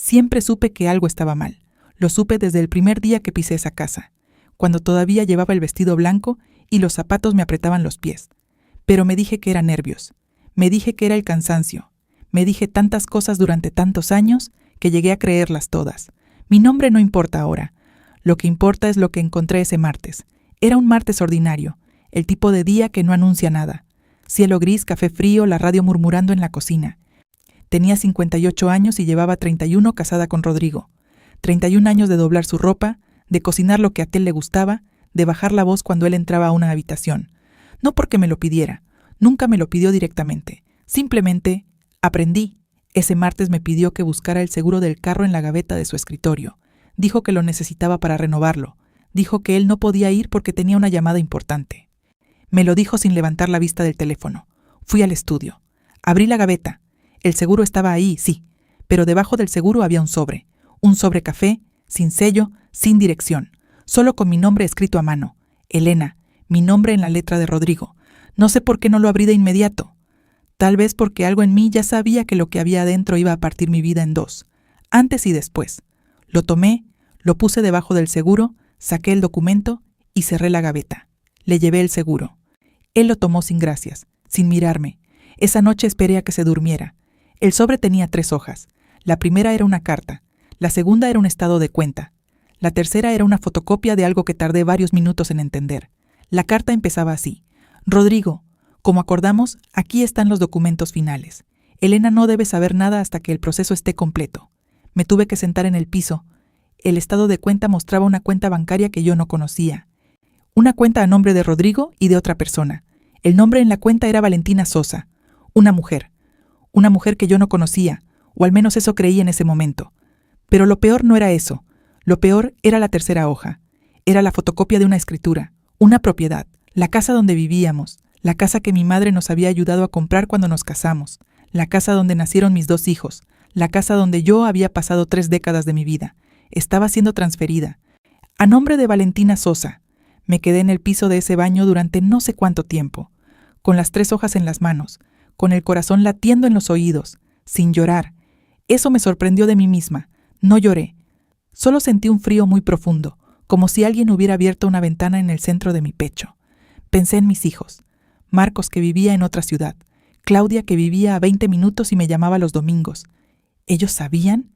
Siempre supe que algo estaba mal. Lo supe desde el primer día que pisé esa casa, cuando todavía llevaba el vestido blanco y los zapatos me apretaban los pies. Pero me dije que era nervios. Me dije que era el cansancio. Me dije tantas cosas durante tantos años que llegué a creerlas todas. Mi nombre no importa ahora. Lo que importa es lo que encontré ese martes. Era un martes ordinario, el tipo de día que no anuncia nada. Cielo gris, café frío, la radio murmurando en la cocina. Tenía 58 años y llevaba 31 casada con Rodrigo. 31 años de doblar su ropa, de cocinar lo que a Tel le gustaba, de bajar la voz cuando él entraba a una habitación. No porque me lo pidiera, nunca me lo pidió directamente. Simplemente aprendí. Ese martes me pidió que buscara el seguro del carro en la gaveta de su escritorio. Dijo que lo necesitaba para renovarlo. Dijo que él no podía ir porque tenía una llamada importante. Me lo dijo sin levantar la vista del teléfono. Fui al estudio. Abrí la gaveta. El seguro estaba ahí, sí, pero debajo del seguro había un sobre café, sin sello, sin dirección, solo con mi nombre escrito a mano. Elena, mi nombre en la letra de Rodrigo. No sé por qué no lo abrí de inmediato. Tal vez porque algo en mí ya sabía que lo que había adentro iba a partir mi vida en dos, antes y después. Lo tomé, lo puse debajo del seguro, saqué el documento y cerré la gaveta. Le llevé el seguro. Él lo tomó sin gracias, sin mirarme. Esa noche esperé a que se durmiera. El sobre tenía 3 hojas. La primera era una carta. La segunda era un estado de cuenta. La tercera era una fotocopia de algo que tardé varios minutos en entender. La carta empezaba así. Rodrigo, como acordamos, aquí están los documentos finales. Elena no debe saber nada hasta que el proceso esté completo. Me tuve que sentar en el piso. El estado de cuenta mostraba una cuenta bancaria que yo no conocía. Una cuenta a nombre de Rodrigo y de otra persona. El nombre en la cuenta era Valentina Sosa. Una mujer que yo no conocía, o al menos eso creí en ese momento. Pero lo peor no era eso. Lo peor era la tercera hoja. Era la fotocopia de una escritura, una propiedad, la casa donde vivíamos, la casa que mi madre nos había ayudado a comprar cuando nos casamos, la casa donde nacieron mis 2 hijos, la casa donde yo había pasado 3 décadas de mi vida. Estaba siendo transferida. A nombre de Valentina Sosa. Me quedé en el piso de ese baño durante no sé cuánto tiempo, con las 3 hojas en las manos, con el corazón latiendo en los oídos, sin llorar. Eso me sorprendió de mí misma. No lloré. Solo sentí un frío muy profundo, como si alguien hubiera abierto una ventana en el centro de mi pecho. Pensé en mis hijos. Marcos, que vivía en otra ciudad. Claudia, que vivía a 20 minutos y me llamaba los domingos. ¿Ellos sabían?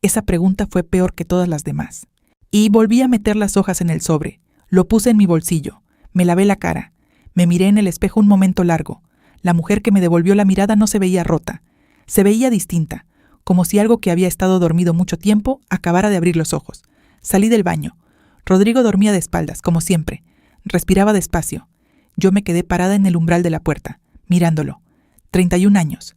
Esa pregunta fue peor que todas las demás. Y volví a meter las hojas en el sobre. Lo puse en mi bolsillo. Me lavé la cara. Me miré en el espejo un momento largo. La mujer que me devolvió la mirada no se veía rota. Se veía distinta, como si algo que había estado dormido mucho tiempo acabara de abrir los ojos. Salí del baño. Rodrigo dormía de espaldas, como siempre. Respiraba despacio. Yo me quedé parada en el umbral de la puerta, mirándolo. 31 años.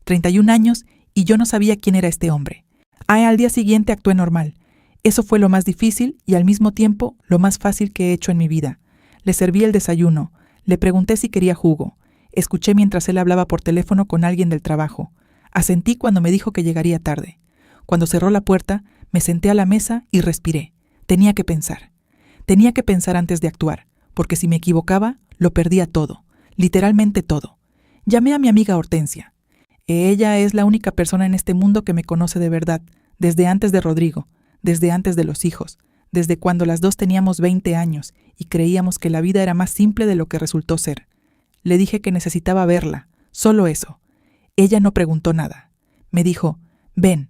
31 años y yo no sabía quién era este hombre. Al día siguiente actué normal. Eso fue lo más difícil y al mismo tiempo lo más fácil que he hecho en mi vida. Le serví el desayuno. Le pregunté si quería jugo. Escuché mientras él hablaba por teléfono con alguien del trabajo. Asentí cuando me dijo que llegaría tarde. Cuando cerró la puerta, me senté a la mesa y respiré. Tenía que pensar. Tenía que pensar antes de actuar, porque si me equivocaba, lo perdía todo, literalmente todo. Llamé a mi amiga Hortensia. Ella es la única persona en este mundo que me conoce de verdad, desde antes de Rodrigo, desde antes de los hijos, desde cuando las 2 teníamos 20 años y creíamos que la vida era más simple de lo que resultó ser. Le dije que necesitaba verla, solo eso. Ella no preguntó nada. Me dijo, ven.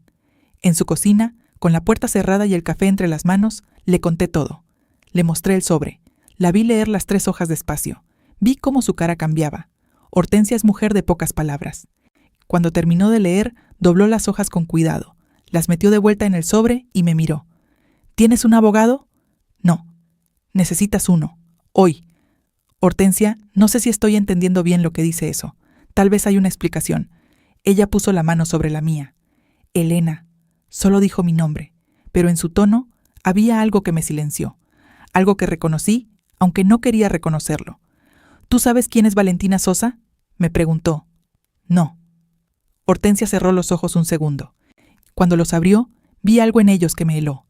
En su cocina, con la puerta cerrada y el café entre las manos, le conté todo. Le mostré el sobre. La vi leer las 3 hojas despacio. Vi cómo su cara cambiaba. Hortensia es mujer de pocas palabras. Cuando terminó de leer, dobló las hojas con cuidado. Las metió de vuelta en el sobre y me miró. ¿Tienes un abogado? No. Necesitas uno. Hoy. Hortensia, no sé si estoy entendiendo bien lo que dice eso. Tal vez hay una explicación. Ella puso la mano sobre la mía. Elena. Solo dijo mi nombre, pero en su tono había algo que me silenció. Algo que reconocí, aunque no quería reconocerlo. ¿Tú sabes quién es Valentina Sosa? Me preguntó. No. Hortensia cerró los ojos un segundo. Cuando los abrió, vi algo en ellos que me heló.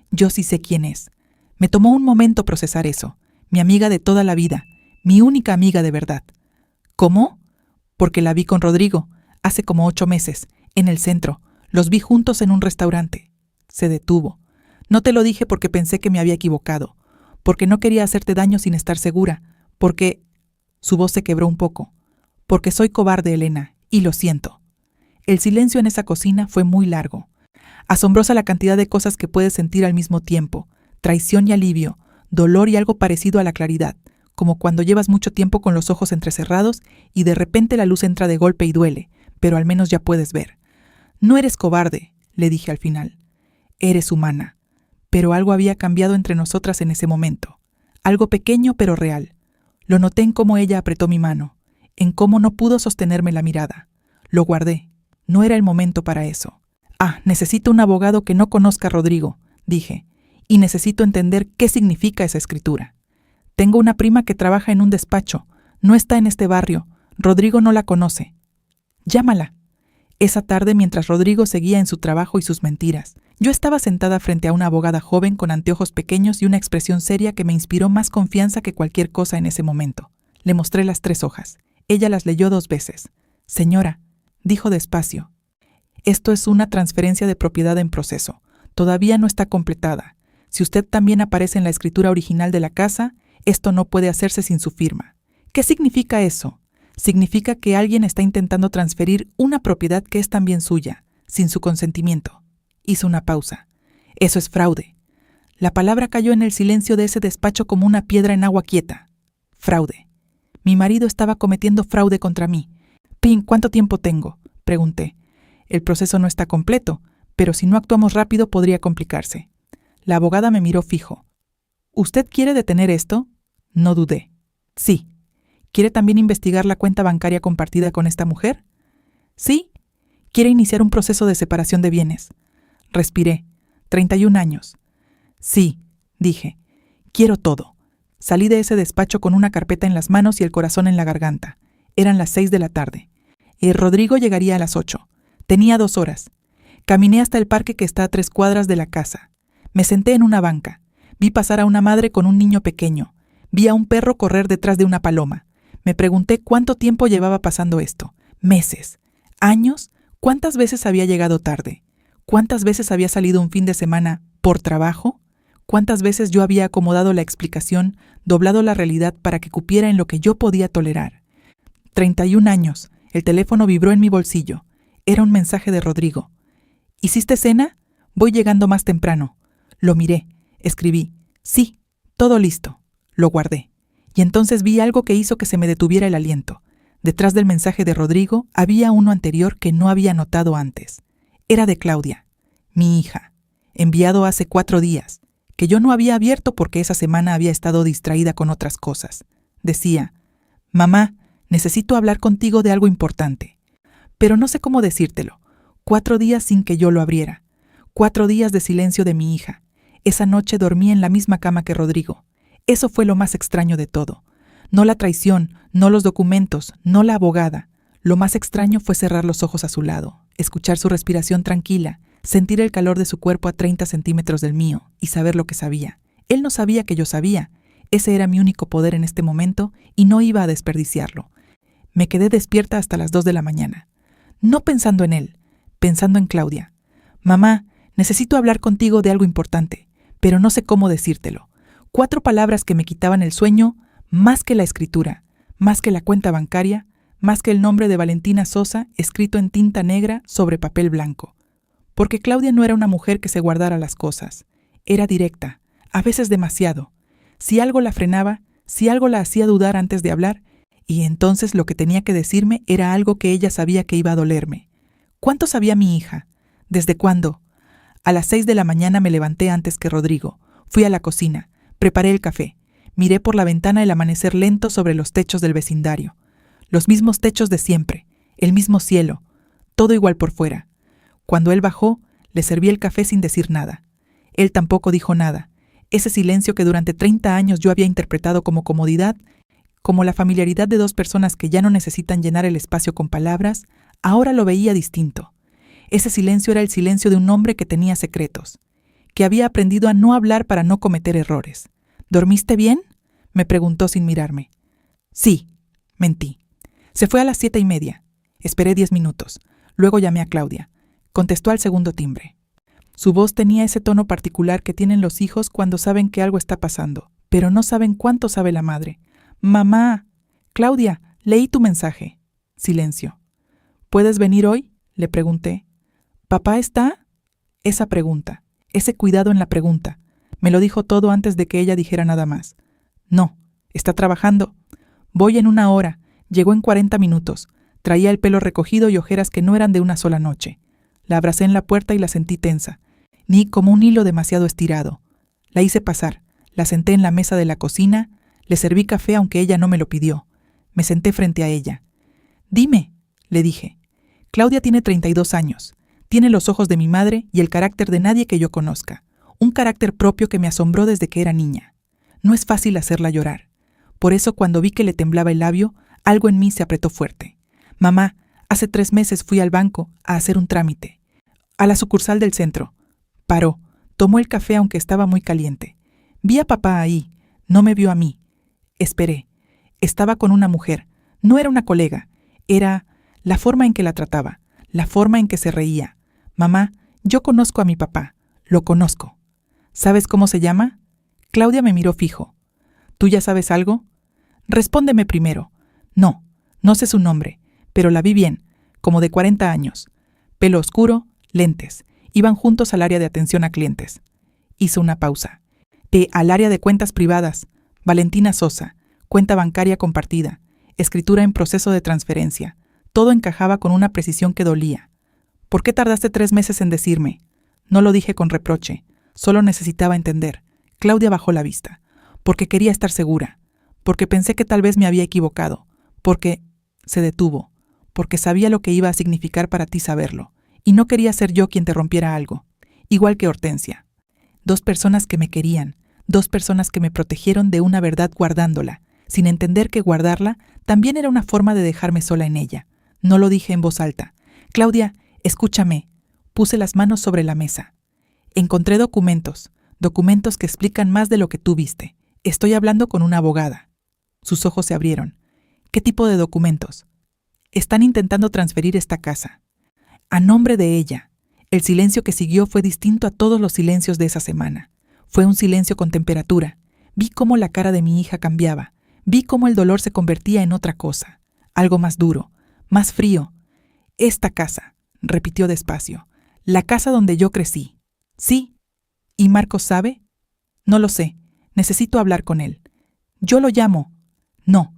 Yo sí sé quién es. Me tomó un momento procesar eso. Mi amiga de toda la vida, mi única amiga de verdad. ¿Cómo? Porque la vi con Rodrigo, hace como 8 meses, en el centro. Los vi juntos en un restaurante. Se detuvo. No te lo dije porque pensé que me había equivocado, porque no quería hacerte daño sin estar segura, porque... Su voz se quebró un poco. Porque soy cobarde, Elena, y lo siento. El silencio en esa cocina fue muy largo. Asombrosa la cantidad de cosas que puedes sentir al mismo tiempo, traición y alivio, dolor y algo parecido a la claridad, como cuando llevas mucho tiempo con los ojos entrecerrados y de repente la luz entra de golpe y duele, pero al menos ya puedes ver. No eres cobarde, le dije al final. Eres humana. Pero algo había cambiado entre nosotras en ese momento. Algo pequeño pero real. Lo noté en cómo ella apretó mi mano, en cómo no pudo sostenerme la mirada. Lo guardé. No era el momento para eso. Necesito un abogado que no conozca a Rodrigo, dije, y necesito entender qué significa esa escritura. Tengo una prima que trabaja en un despacho. No está en este barrio. Rodrigo no la conoce. Llámala. Esa tarde, mientras Rodrigo seguía en su trabajo y sus mentiras, yo estaba sentada frente a una abogada joven con anteojos pequeños y una expresión seria que me inspiró más confianza que cualquier cosa en ese momento. Le mostré las 3 hojas. Ella las leyó 2 veces. Señora, dijo despacio, esto es una transferencia de propiedad en proceso. Todavía no está completada. Si usted también aparece en la escritura original de la casa, esto no puede hacerse sin su firma. ¿Qué significa eso? Significa que alguien está intentando transferir una propiedad que es también suya, sin su consentimiento. Hizo una pausa. Eso es fraude. La palabra cayó en el silencio de ese despacho como una piedra en agua quieta. Fraude. Mi marido estaba cometiendo fraude contra mí. Pin, ¿cuánto tiempo tengo?, pregunté. El proceso no está completo, pero si no actuamos rápido podría complicarse. La abogada me miró fijo. ¿Usted quiere detener esto? No dudé. Sí. ¿Quiere también investigar la cuenta bancaria compartida con esta mujer? Sí. ¿Quiere iniciar un proceso de separación de bienes? Respiré. 31 años. Sí, dije. Quiero todo. Salí de ese despacho con una carpeta en las manos y el corazón en la garganta. Eran las 6 de la tarde. Rodrigo llegaría a las 8. Tenía 2 horas. Caminé hasta el parque que está a 3 cuadras de la casa. Me senté en una banca. Vi pasar a una madre con un niño pequeño. Vi a un perro correr detrás de una paloma. Me pregunté cuánto tiempo llevaba pasando esto. ¿Meses? ¿Años? ¿Cuántas veces había llegado tarde? ¿Cuántas veces había salido un fin de semana por trabajo? ¿Cuántas veces yo había acomodado la explicación, doblado la realidad para que cupiera en lo que yo podía tolerar? 31 años. El teléfono vibró en mi bolsillo. Era un mensaje de Rodrigo. ¿Hiciste cena? Voy llegando más temprano. Lo miré. Escribí. Sí, todo listo. Lo guardé. Y entonces vi algo que hizo que se me detuviera el aliento. Detrás del mensaje de Rodrigo había uno anterior que no había notado antes. Era de Claudia, mi hija, enviado hace 4 días, que yo no había abierto porque esa semana había estado distraída con otras cosas. Decía, mamá, necesito hablar contigo de algo importante. Pero no sé cómo decírtelo. 4 días sin que yo lo abriera. 4 días de silencio de mi hija. Esa noche dormí en la misma cama que Rodrigo. Eso fue lo más extraño de todo. No la traición, no los documentos, no la abogada. Lo más extraño fue cerrar los ojos a su lado, escuchar su respiración tranquila, sentir el calor de su cuerpo a 30 centímetros del mío y saber lo que sabía. Él no sabía que yo sabía. Ese era mi único poder en este momento y no iba a desperdiciarlo. Me quedé despierta hasta las 2 de la mañana. No pensando en él, pensando en Claudia. Mamá, necesito hablar contigo de algo importante, pero no sé cómo decírtelo. 4 palabras que me quitaban el sueño, más que la escritura, más que la cuenta bancaria, más que el nombre de Valentina Sosa escrito en tinta negra sobre papel blanco. Porque Claudia no era una mujer que se guardara las cosas. Era directa, a veces demasiado. Si algo la frenaba, si algo la hacía dudar antes de hablar, y entonces lo que tenía que decirme era algo que ella sabía que iba a dolerme. ¿Cuánto sabía mi hija? ¿Desde cuándo? A las 6 de la mañana me levanté antes que Rodrigo. Fui a la cocina, preparé el café. Miré por la ventana el amanecer lento sobre los techos del vecindario. Los mismos techos de siempre, el mismo cielo, todo igual por fuera. Cuando él bajó, le serví el café sin decir nada. Él tampoco dijo nada. Ese silencio que durante 30 años yo había interpretado como comodidad, como la familiaridad de 2 personas que ya no necesitan llenar el espacio con palabras, ahora lo veía distinto. Ese silencio era el silencio de un hombre que tenía secretos, que había aprendido a no hablar para no cometer errores. ¿Dormiste bien?, me preguntó sin mirarme. Sí, mentí. Se fue a las 7:30. Esperé 10 minutos. Luego llamé a Claudia. contestó al segundo timbre. Su voz tenía ese tono particular que tienen los hijos cuando saben que algo está pasando, pero no saben cuánto sabe la madre. «Mamá. Claudia, leí tu mensaje». Silencio. «¿Puedes venir hoy?», le pregunté. «¿Papá está?». Esa pregunta, ese cuidado en la pregunta, me lo dijo todo antes de que ella dijera nada más. «No, está trabajando». «Voy en 1 hora. Llegó en 40 minutos. Traía el pelo recogido y ojeras que no eran de una sola noche». La abracé en la puerta y la sentí tensa, ni como un hilo demasiado estirado. La hice pasar, la senté en la mesa de la cocina, le serví café aunque ella no me lo pidió. Me senté frente a ella. «Dime», le dije. «Claudia tiene 32 años. Tiene los ojos de mi madre y el carácter de nadie que yo conozca. Un carácter propio que me asombró desde que era niña. No es fácil hacerla llorar. Por eso cuando vi que le temblaba el labio, algo en mí se apretó fuerte. Mamá, hace 3 meses fui al banco a hacer un trámite. A la sucursal del centro. Paró, tomó el café aunque estaba muy caliente. Vi a papá ahí, no me vio a mí. Esperé. Estaba con una mujer. No era una colega. Era la forma en que la trataba, la forma en que se reía. Mamá, yo conozco a mi papá. Lo conozco. ¿Sabes cómo se llama? Claudia me miró fijo. ¿Tú ya sabes algo? Respóndeme primero. No, no sé su nombre, pero la vi bien, como de 40 años. Pelo oscuro, lentes. Iban juntos al área de atención a clientes. Hizo una pausa. Al área de cuentas privadas. Valentina Sosa. Cuenta bancaria compartida. Escritura en proceso de transferencia. Todo encajaba con una precisión que dolía. ¿Por qué tardaste 3 meses en decirme? No lo dije con reproche. Solo necesitaba entender. Claudia bajó la vista. Porque quería estar segura. Porque pensé que tal vez me había equivocado. Porque se detuvo. Porque sabía lo que iba a significar para ti saberlo. Y no quería ser yo quien te rompiera algo. Igual que Hortensia. 2 personas que me querían. 2 personas que me protegieron de una verdad guardándola, sin entender que guardarla también era una forma de dejarme sola en ella. No lo dije en voz alta. Claudia, escúchame. Puse las manos sobre la mesa. Encontré documentos que explican más de lo que tú viste. Estoy hablando con una abogada. Sus ojos se abrieron. ¿Qué tipo de documentos? Están intentando transferir esta casa. A nombre de ella. El silencio que siguió fue distinto a todos los silencios de esa semana. Fue un silencio con temperatura. Vi cómo la cara de mi hija cambiaba. Vi cómo el dolor se convertía en otra cosa. Algo más duro, más frío. Esta casa, repitió despacio. La casa donde yo crecí. Sí. ¿Y Marcos sabe? No lo sé. Necesito hablar con él. Yo lo llamo. No.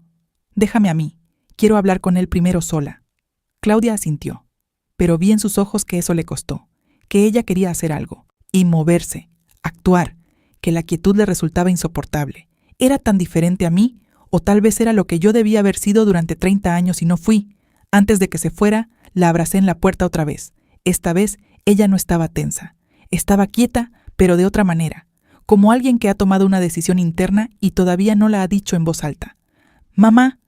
Déjame a mí. Quiero hablar con él primero sola. Claudia asintió. Pero vi en sus ojos que eso le costó. Que ella quería hacer algo. Y moverse. Actuar. Que la quietud le resultaba insoportable. ¿Era tan diferente a mí? O tal vez era lo que yo debía haber sido durante 30 años y no fui. Antes de que se fuera, la abracé en la puerta otra vez. Esta vez, ella no estaba tensa. Estaba quieta, pero de otra manera. Como alguien que ha tomado una decisión interna y todavía no la ha dicho en voz alta. «Mamá»,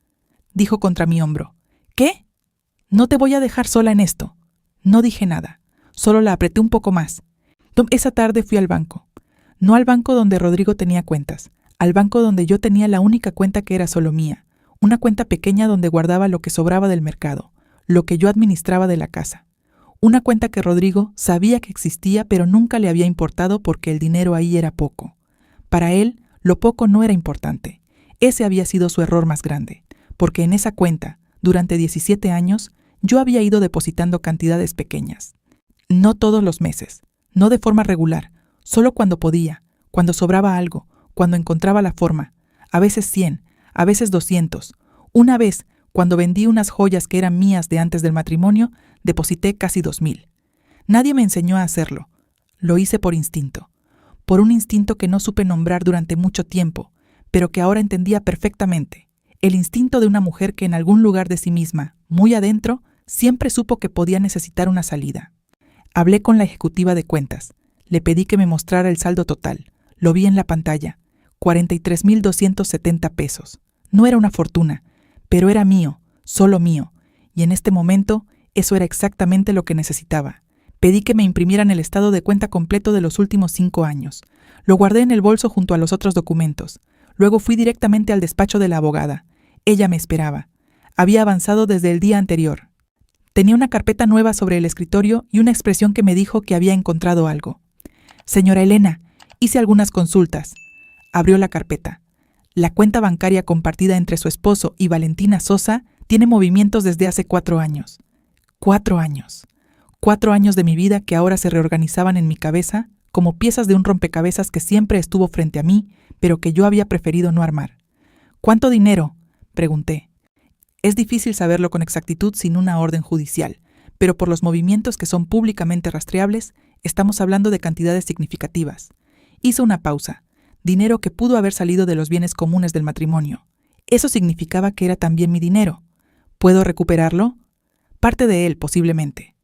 dijo contra mi hombro. «¿Qué? No te voy a dejar sola en esto». No dije nada. Solo la apreté un poco más. Esa tarde fui al banco. No al banco donde Rodrigo tenía cuentas. Al banco donde yo tenía la única cuenta que era solo mía. Una cuenta pequeña donde guardaba lo que sobraba del mercado. Lo que yo administraba de la casa. Una cuenta que Rodrigo sabía que existía pero nunca le había importado porque el dinero ahí era poco. Para él, lo poco no era importante. Ese había sido su error más grande. Porque en esa cuenta, durante 17 años, yo había ido depositando cantidades pequeñas. No todos los meses. No de forma regular. Solo cuando podía. Cuando sobraba algo. Cuando encontraba la forma. A veces 100. A veces 200. Una vez, cuando vendí unas joyas que eran mías de antes del matrimonio, deposité casi 2,000. Nadie me enseñó a hacerlo. Lo hice por instinto. Por un instinto que no supe nombrar durante mucho tiempo, pero que ahora entendía perfectamente. El instinto de una mujer que en algún lugar de sí misma, muy adentro, siempre supo que podía necesitar una salida. Hablé con la ejecutiva de cuentas. Le pedí que me mostrara el saldo total. Lo vi en la pantalla. 43,270 pesos. No era una fortuna, pero era mío, solo mío. Y en este momento, eso era exactamente lo que necesitaba. Pedí que me imprimieran el estado de cuenta completo de los últimos 5 años. Lo guardé en el bolso junto a los otros documentos. Luego fui directamente al despacho de la abogada. Ella me esperaba. Había avanzado desde el día anterior. Tenía una carpeta nueva sobre el escritorio y una expresión que me dijo que había encontrado algo. Señora Elena, hice algunas consultas. Abrió la carpeta. La cuenta bancaria compartida entre su esposo y Valentina Sosa tiene movimientos desde hace 4 años. 4 años. 4 años de mi vida que ahora se reorganizaban en mi cabeza como piezas de un rompecabezas que siempre estuvo frente a mí, pero que yo había preferido no armar. ¿Cuánto dinero?, pregunté. Es difícil saberlo con exactitud sin una orden judicial, pero por los movimientos que son públicamente rastreables, estamos hablando de cantidades significativas. Hizo una pausa. Dinero que pudo haber salido de los bienes comunes del matrimonio. Eso significaba que era también mi dinero. ¿Puedo recuperarlo? Parte de él, posiblemente.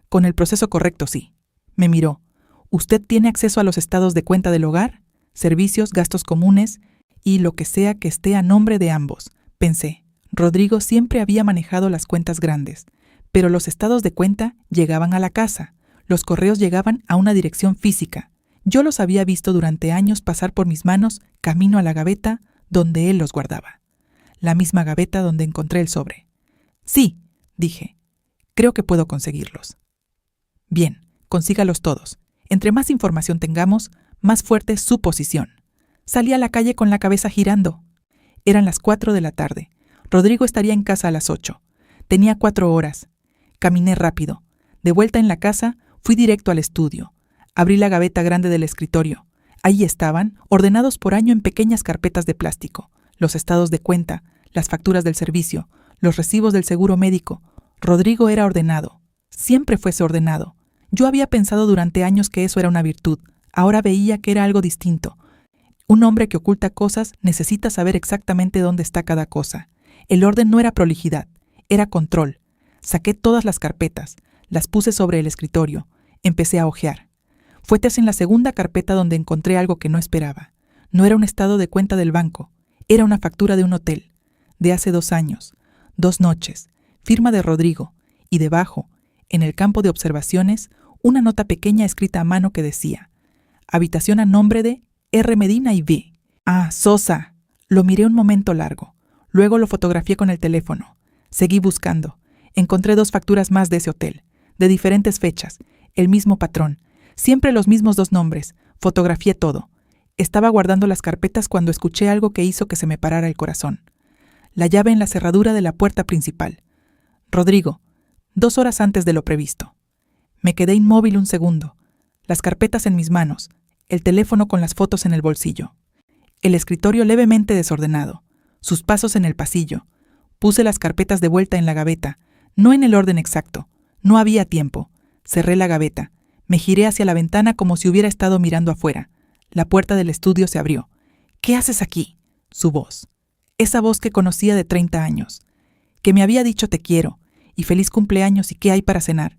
Con el proceso correcto, sí. Me miró. ¿Usted tiene acceso a los estados de cuenta del hogar? Servicios, gastos comunes y lo que sea que esté a nombre de ambos. Pensé. Rodrigo siempre había manejado las cuentas grandes, pero los estados de cuenta llegaban a la casa. Los correos llegaban a una dirección física. Yo los había visto durante años pasar por mis manos camino a la gaveta donde él los guardaba. La misma gaveta donde encontré el sobre. Sí, dije. Creo que puedo conseguirlos. Bien, consígalos todos. Entre más información tengamos, más fuerte es su posición. Salí a la calle con la cabeza girando. Eran las 4 de la tarde. Rodrigo estaría en casa a las 8. Tenía 4 horas. Caminé rápido. De vuelta en la casa, fui directo al estudio. Abrí la gaveta grande del escritorio. Ahí estaban, ordenados por año en pequeñas carpetas de plástico, los estados de cuenta, las facturas del servicio, los recibos del seguro médico. Rodrigo era ordenado. Siempre fuese ordenado. Yo había pensado durante años que eso era una virtud. Ahora veía que era algo distinto. Un hombre que oculta cosas necesita saber exactamente dónde está cada cosa. El orden no era prolijidad, era control. Saqué todas las carpetas, las puse sobre el escritorio. Empecé a hojear. Fue en la segunda carpeta donde encontré algo que no esperaba. No era un estado de cuenta del banco, era una factura de un hotel, de hace 2 años, 2 noches, firma de Rodrigo, y debajo, en el campo de observaciones, una nota pequeña escrita a mano que decía: habitación a nombre de R. Medina y V. Ah, Sosa. Lo miré un momento largo. Luego lo fotografié con el teléfono. Seguí buscando. Encontré 2 facturas más de ese hotel, de diferentes fechas, el mismo patrón, siempre los mismos 2 nombres. Fotografié todo. Estaba guardando las carpetas cuando escuché algo que hizo que se me parara el corazón. La llave en la cerradura de la puerta principal. Rodrigo, 2 horas antes de lo previsto. Me quedé inmóvil un segundo, las carpetas en mis manos, el teléfono con las fotos en el bolsillo, el escritorio levemente desordenado, sus pasos en el pasillo. Puse las carpetas de vuelta en la gaveta, no en el orden exacto, no había tiempo. Cerré la gaveta, me giré hacia la ventana como si hubiera estado mirando afuera. La puerta del estudio se abrió. ¿Qué haces aquí? Su voz. Esa voz que conocía de 30 años, que me había dicho te quiero, y feliz cumpleaños y qué hay para cenar,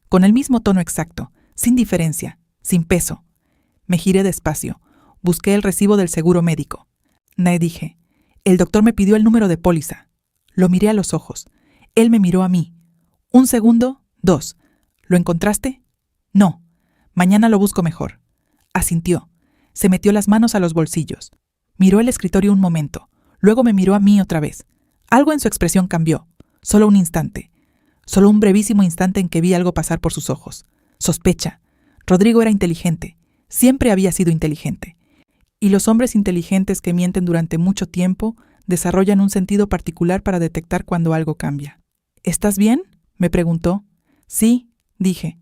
con el mismo tono exacto, sin diferencia, sin peso. Me giré despacio, busqué el recibo del seguro médico. Le dije, el doctor me pidió el número de póliza. Lo miré a los ojos. Él me miró a mí. 1 segundo, 2. ¿Lo encontraste? No. Mañana lo busco mejor. Asintió. Se metió las manos a los bolsillos. Miró el escritorio un momento. Luego me miró a mí otra vez. Algo en su expresión cambió. Solo un instante. Solo un brevísimo instante en que vi algo pasar por sus ojos. Sospecha. Rodrigo era inteligente. Siempre había sido inteligente. Y los hombres inteligentes que mienten durante mucho tiempo desarrollan un sentido particular para detectar cuando algo cambia. ¿Estás bien?, me preguntó. Sí, dije.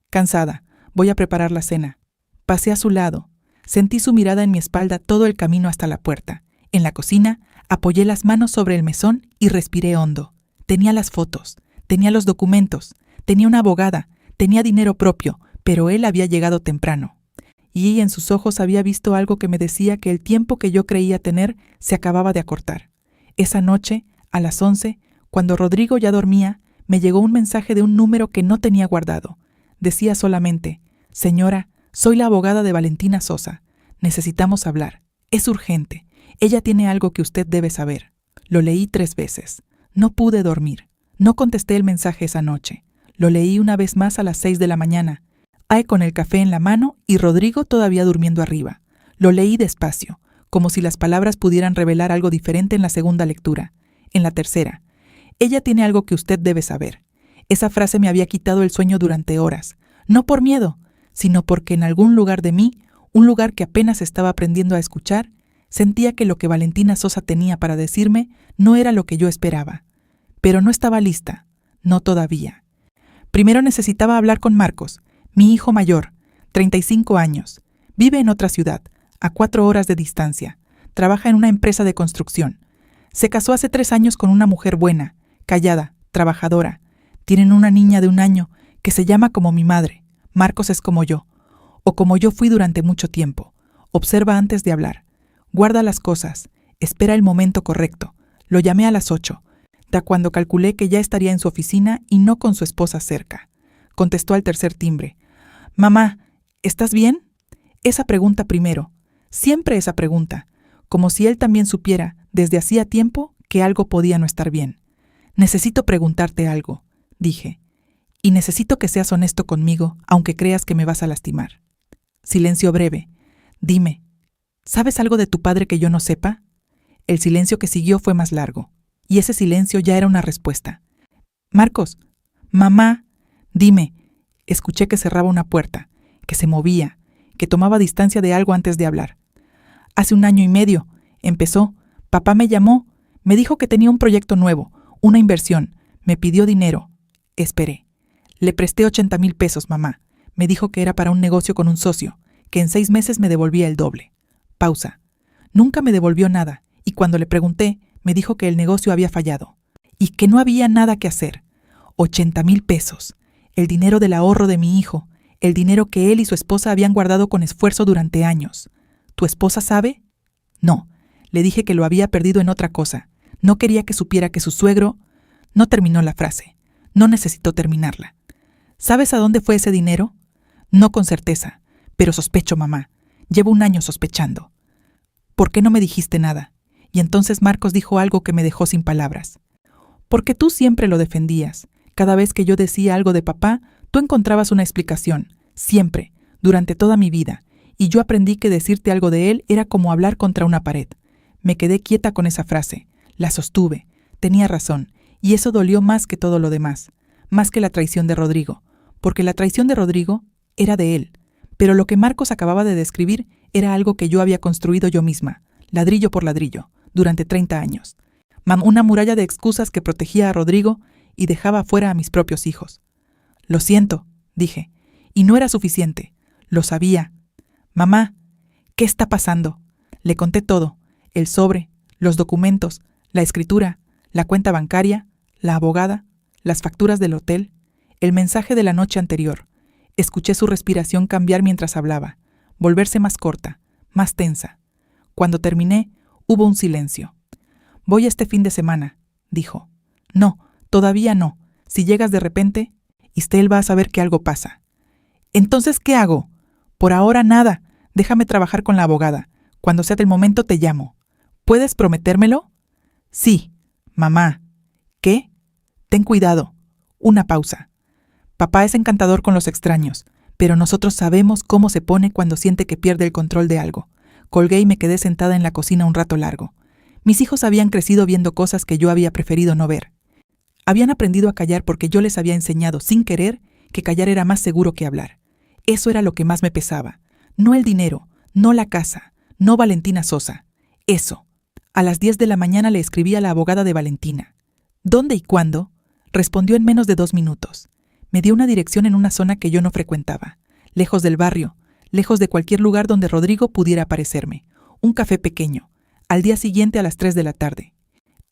Cansada. Voy a preparar la cena. Pasé a su lado. Sentí su mirada en mi espalda todo el camino hasta la puerta. En la cocina, apoyé las manos sobre el mesón y respiré hondo. Tenía las fotos, tenía los documentos, tenía una abogada, tenía dinero propio, pero él había llegado temprano. Y en sus ojos había visto algo que me decía que el tiempo que yo creía tener se acababa de acortar. Esa noche, a las 11, cuando Rodrigo ya dormía, me llegó un mensaje de un número que no tenía guardado. Decía solamente: señora, soy la abogada de Valentina Sosa. Necesitamos hablar. Es urgente. Ella tiene algo que usted debe saber. Lo leí 3 veces. No pude dormir. No contesté el mensaje esa noche. Lo leí una vez más a las 6 de la mañana. Con el café en la mano y Rodrigo todavía durmiendo arriba. Lo leí despacio, como si las palabras pudieran revelar algo diferente en la segunda lectura. En la tercera: ella tiene algo que usted debe saber. Esa frase me había quitado el sueño durante horas, no por miedo, sino porque en algún lugar de mí, un lugar que apenas estaba aprendiendo a escuchar, sentía que lo que Valentina Sosa tenía para decirme no era lo que yo esperaba. Pero no estaba lista, no todavía. Primero necesitaba hablar con Marcos, mi hijo mayor, 35 años. Vive en otra ciudad, a 4 horas de distancia. Trabaja en una empresa de construcción. Se casó hace 3 años con una mujer buena, callada, trabajadora. Tienen una niña de 1 año que se llama como mi madre. Marcos es como yo, o como yo fui durante mucho tiempo. Observa antes de hablar. Guarda las cosas. Espera el momento correcto. Lo llamé a las 8, cuando calculé que ya estaría en su oficina y no con su esposa cerca. Contestó al tercer timbre. «Mamá, ¿estás bien?» Esa pregunta primero. Siempre esa pregunta. Como si él también supiera, desde hacía tiempo, que algo podía no estar bien. «Necesito preguntarte algo», dije. «Y necesito que seas honesto conmigo, aunque creas que me vas a lastimar». Silencio breve. «Dime, ¿sabes algo de tu padre que yo no sepa?» El silencio que siguió fue más largo. Y ese silencio ya era una respuesta. «Marcos, mamá, dime». Escuché que cerraba una puerta, que se movía, que tomaba distancia de algo antes de hablar. «Hace 1 año y medio», empezó. «Papá me llamó, me dijo que tenía un proyecto nuevo, una inversión, me pidió dinero». Esperé. «Le presté 80,000 pesos, mamá. Me dijo que era para un negocio con un socio, que en 6 meses me devolvía el doble». Pausa. «Nunca me devolvió nada, y cuando le pregunté, me dijo que el negocio había fallado, y que no había nada que hacer. 80,000 pesos. El dinero del ahorro de mi hijo, el dinero que él y su esposa habían guardado con esfuerzo durante años. ¿Tu esposa sabe?» «No». Le dije que lo había perdido en otra cosa. No quería que supiera que su suegro... No terminó la frase. No necesitó terminarla. «¿Sabes a dónde fue ese dinero?» «No con certeza, pero sospecho, mamá. Llevo 1 año sospechando». «¿Por qué no me dijiste nada?» Y entonces Marcos dijo algo que me dejó sin palabras. «Porque tú siempre lo defendías. Cada vez que yo decía algo de papá, tú encontrabas una explicación. Siempre, durante toda mi vida. Y yo aprendí que decirte algo de él era como hablar contra una pared». Me quedé quieta con esa frase. La sostuve. Tenía razón. Y eso dolió más que todo lo demás. Más que la traición de Rodrigo. Porque la traición de Rodrigo era de él. Pero lo que Marcos acababa de describir era algo que yo había construido yo misma, ladrillo por ladrillo, durante 30 años. Una muralla de excusas que protegía a Rodrigo y dejaba fuera a mis propios hijos. «Lo siento», dije. Y no era suficiente. Lo sabía. «Mamá, ¿qué está pasando?» Le conté todo. El sobre, los documentos, la escritura, la cuenta bancaria, la abogada, las facturas del hotel, el mensaje de la noche anterior. Escuché su respiración cambiar mientras hablaba, volverse más corta, más tensa. Cuando terminé, hubo un silencio. «Voy este fin de semana», dijo. «No, todavía no. Si llegas de repente, Istel va a saber que algo pasa». «¿Entonces qué hago?» «Por ahora nada. Déjame trabajar con la abogada. Cuando sea el momento te llamo». «¿Puedes prometérmelo?» «Sí». «Mamá». «¿Qué?» «Ten cuidado». Una pausa. «Papá es encantador con los extraños, pero nosotros sabemos cómo se pone cuando siente que pierde el control de algo». Colgué y me quedé sentada en la cocina un rato largo. Mis hijos habían crecido viendo cosas que yo había preferido no ver. Habían aprendido a callar porque yo les había enseñado, sin querer, que callar era más seguro que hablar. Eso era lo que más me pesaba. No el dinero, no la casa, no Valentina Sosa. Eso. A las 10 de la mañana le escribí a la abogada de Valentina. «¿Dónde y cuándo?» Respondió en menos de 2 minutos. Me dio una dirección en una zona que yo no frecuentaba, lejos del barrio, lejos de cualquier lugar donde Rodrigo pudiera aparecerme. Un café pequeño. Al día siguiente a las 3 de la tarde.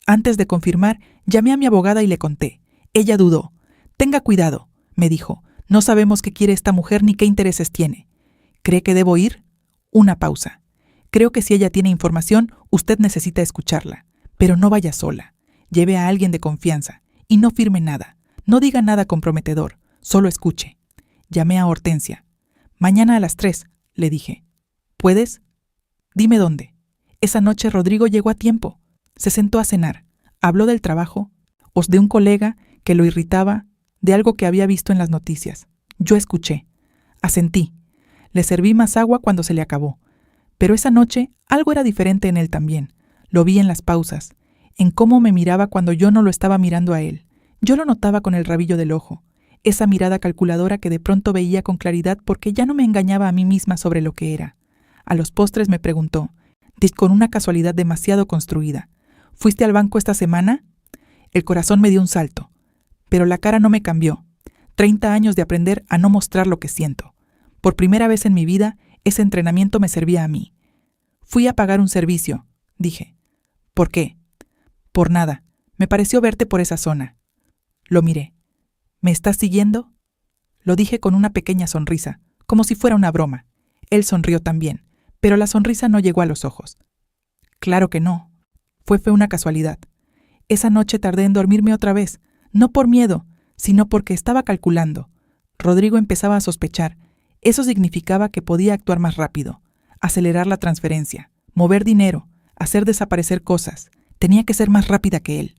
Antes de confirmar, llamé a mi abogada y le conté. Ella dudó. «Tenga cuidado», me dijo. «No sabemos qué quiere esta mujer ni qué intereses tiene». «¿Cree que debo ir?» Una pausa. «Creo que si ella tiene información, usted necesita escucharla. Pero no vaya sola. Lleve a alguien de confianza. Y no firme nada. No diga nada comprometedor. Solo escuche». Llamé a Hortensia. «Mañana a las 3, le dije. ¿Puedes?» «Dime dónde». Esa noche Rodrigo llegó a tiempo. Se sentó a cenar. Habló del trabajo, de un colega que lo irritaba, de algo que había visto en las noticias. Yo escuché. Asentí. Le serví más agua cuando se le acabó. Pero esa noche algo era diferente en él también. Lo vi en las pausas, en cómo me miraba cuando yo no lo estaba mirando a él. Yo lo notaba con el rabillo del ojo, esa mirada calculadora que de pronto veía con claridad porque ya no me engañaba a mí misma sobre lo que era. A los postres me preguntó, con una casualidad demasiado construida, ¿fuiste al banco esta semana? El corazón me dio un salto, pero la cara no me cambió. 30 años de aprender a no mostrar lo que siento. Por primera vez en mi vida, ese entrenamiento me servía a mí. Fui a pagar un servicio, dije. ¿Por qué? Por nada. Me pareció verte por esa zona. Lo miré. ¿Me estás siguiendo? Lo dije con una pequeña sonrisa, como si fuera una broma. Él sonrió también, pero la sonrisa no llegó a los ojos. Claro que no. Fue una casualidad. Esa noche tardé en dormirme otra vez, no por miedo, sino porque estaba calculando. Rodrigo empezaba a sospechar. Eso significaba que podía actuar más rápido, acelerar la transferencia, mover dinero, hacer desaparecer cosas. Tenía que ser más rápida que él.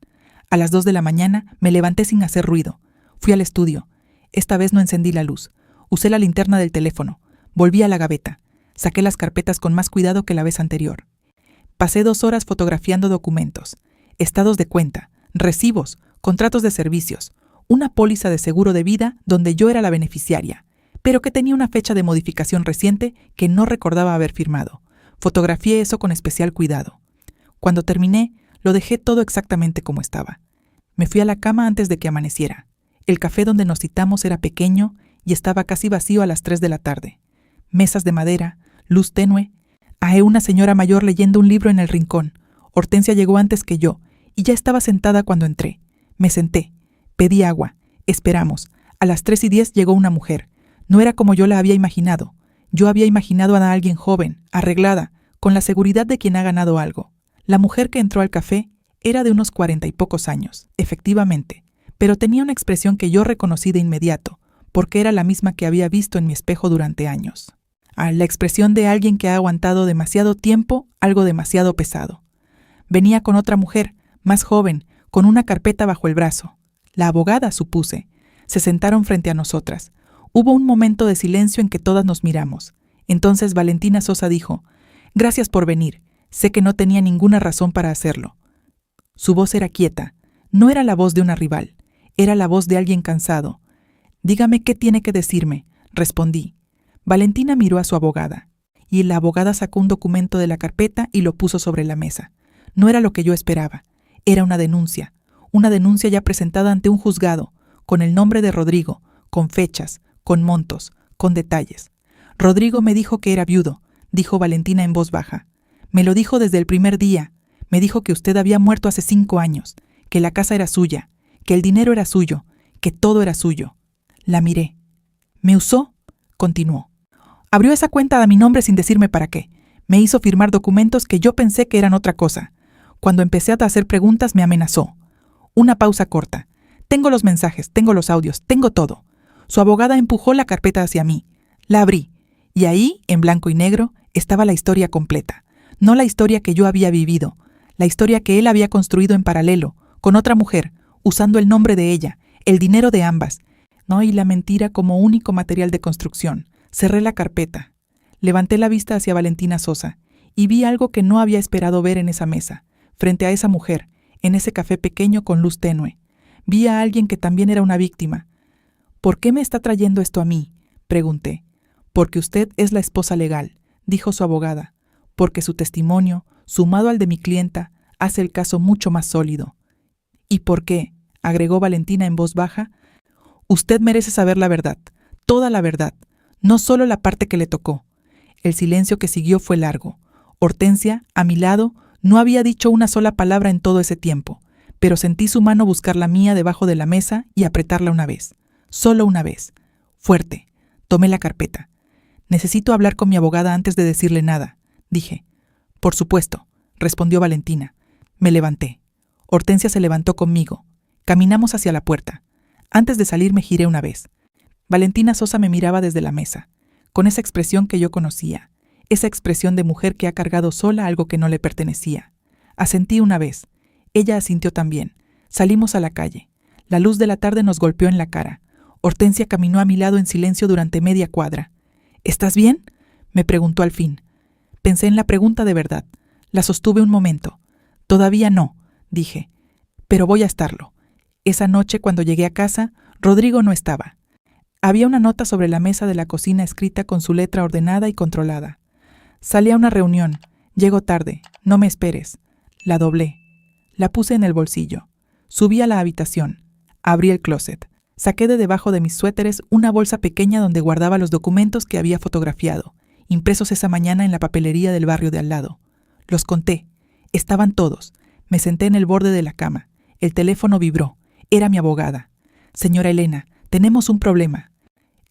A las 2 de la mañana me levanté sin hacer ruido. Fui al estudio. Esta vez no encendí la luz. Usé la linterna del teléfono. Volví a la gaveta. Saqué las carpetas con más cuidado que la vez anterior. Pasé 2 horas fotografiando documentos, estados de cuenta, recibos, contratos de servicios, una póliza de seguro de vida donde yo era la beneficiaria, pero que tenía una fecha de modificación reciente que no recordaba haber firmado. Fotografié eso con especial cuidado. Cuando terminé, lo dejé todo exactamente como estaba. Me fui a la cama antes de que amaneciera. El café donde nos citamos era pequeño y estaba casi vacío a las 3 de la tarde. Mesas de madera, luz tenue. Hay una señora mayor leyendo un libro en el rincón. Hortensia llegó antes que yo y ya estaba sentada cuando entré. Me senté. Pedí agua. Esperamos. A las 3:10 llegó una mujer. No era como yo la había imaginado. Yo había imaginado a alguien joven, arreglada, con la seguridad de quien ha ganado algo. La mujer que entró al café era de unos 40 y pocos años, efectivamente, pero tenía una expresión que yo reconocí de inmediato, porque era la misma que había visto en mi espejo durante años. La expresión de alguien que ha aguantado demasiado tiempo algo demasiado pesado. Venía con otra mujer, más joven, con una carpeta bajo el brazo. La abogada, supuse. Se sentaron frente a nosotras. Hubo un momento de silencio en que todas nos miramos. Entonces Valentina Sosa dijo, «Gracias por venir. Sé que no tenía ninguna razón para hacerlo». Su voz era quieta. No era la voz de una rival. Era la voz de alguien cansado. «Dígame qué tiene que decirme», respondí. Valentina miró a su abogada, y la abogada sacó un documento de la carpeta y lo puso sobre la mesa. No era lo que yo esperaba. Era una denuncia ya presentada ante un juzgado, con el nombre de Rodrigo, con fechas, con montos, con detalles. «Rodrigo me dijo que era viudo», dijo Valentina en voz baja. «Me lo dijo desde el primer día. Me dijo que usted había muerto hace 5 años, que la casa era suya, que el dinero era suyo, que todo era suyo». La miré. «¿Me usó?», continuó. «Abrió esa cuenta a mi nombre sin decirme para qué. Me hizo firmar documentos que yo pensé que eran otra cosa. Cuando empecé a hacer preguntas me amenazó». Una pausa corta. «Tengo los mensajes, tengo los audios, tengo todo». Su abogada empujó la carpeta hacia mí. La abrí. Y ahí, en blanco y negro, estaba la historia completa. No la historia que yo había vivido. La historia que él había construido en paralelo, con otra mujer, usando el nombre de ella, el dinero de ambas. No, y la mentira como único material de construcción. Cerré la carpeta. Levanté la vista hacia Valentina Sosa y vi algo que no había esperado ver en esa mesa, frente a esa mujer, en ese café pequeño con luz tenue. Vi a alguien que también era una víctima. «¿Por qué me está trayendo esto a mí?», pregunté. «Porque usted es la esposa legal», dijo su abogada. «Porque su testimonio, sumado al de mi clienta, hace el caso mucho más sólido». «¿Y por qué?», agregó Valentina en voz baja. «Usted merece saber la verdad, toda la verdad, no solo la parte que le tocó». El silencio que siguió fue largo. Hortensia, a mi lado, no había dicho una sola palabra en todo ese tiempo, pero sentí su mano buscar la mía debajo de la mesa y apretarla una vez. Solo una vez. Fuerte. Tomé la carpeta. «Necesito hablar con mi abogada antes de decirle nada», dije. «Por supuesto», respondió Valentina. Me levanté. Hortensia se levantó conmigo. Caminamos hacia la puerta. Antes de salir me giré una vez. Valentina Sosa me miraba desde la mesa, con esa expresión que yo conocía, esa expresión de mujer que ha cargado sola algo que no le pertenecía. Asentí una vez. Ella asintió también. Salimos a la calle. La luz de la tarde nos golpeó en la cara. Hortensia caminó a mi lado en silencio durante media cuadra. «¿Estás bien?», me preguntó al fin. Pensé en la pregunta de verdad. La sostuve un momento. «Todavía no», dije. «Pero voy a estarlo. Esa noche, cuando llegué a casa, Rodrigo no estaba. Había una nota sobre la mesa de la cocina escrita con su letra ordenada y controlada. Salí a una reunión. Llego tarde. No me esperes. La doblé. La puse en el bolsillo. Subí a la habitación. Abrí el closet. Saqué de debajo de mis suéteres una bolsa pequeña donde guardaba los documentos que había fotografiado, impresos esa mañana en la papelería del barrio de al lado. Los conté. Estaban todos. Me senté en el borde de la cama. El teléfono vibró. Era mi abogada. Señora Elena, tenemos un problema.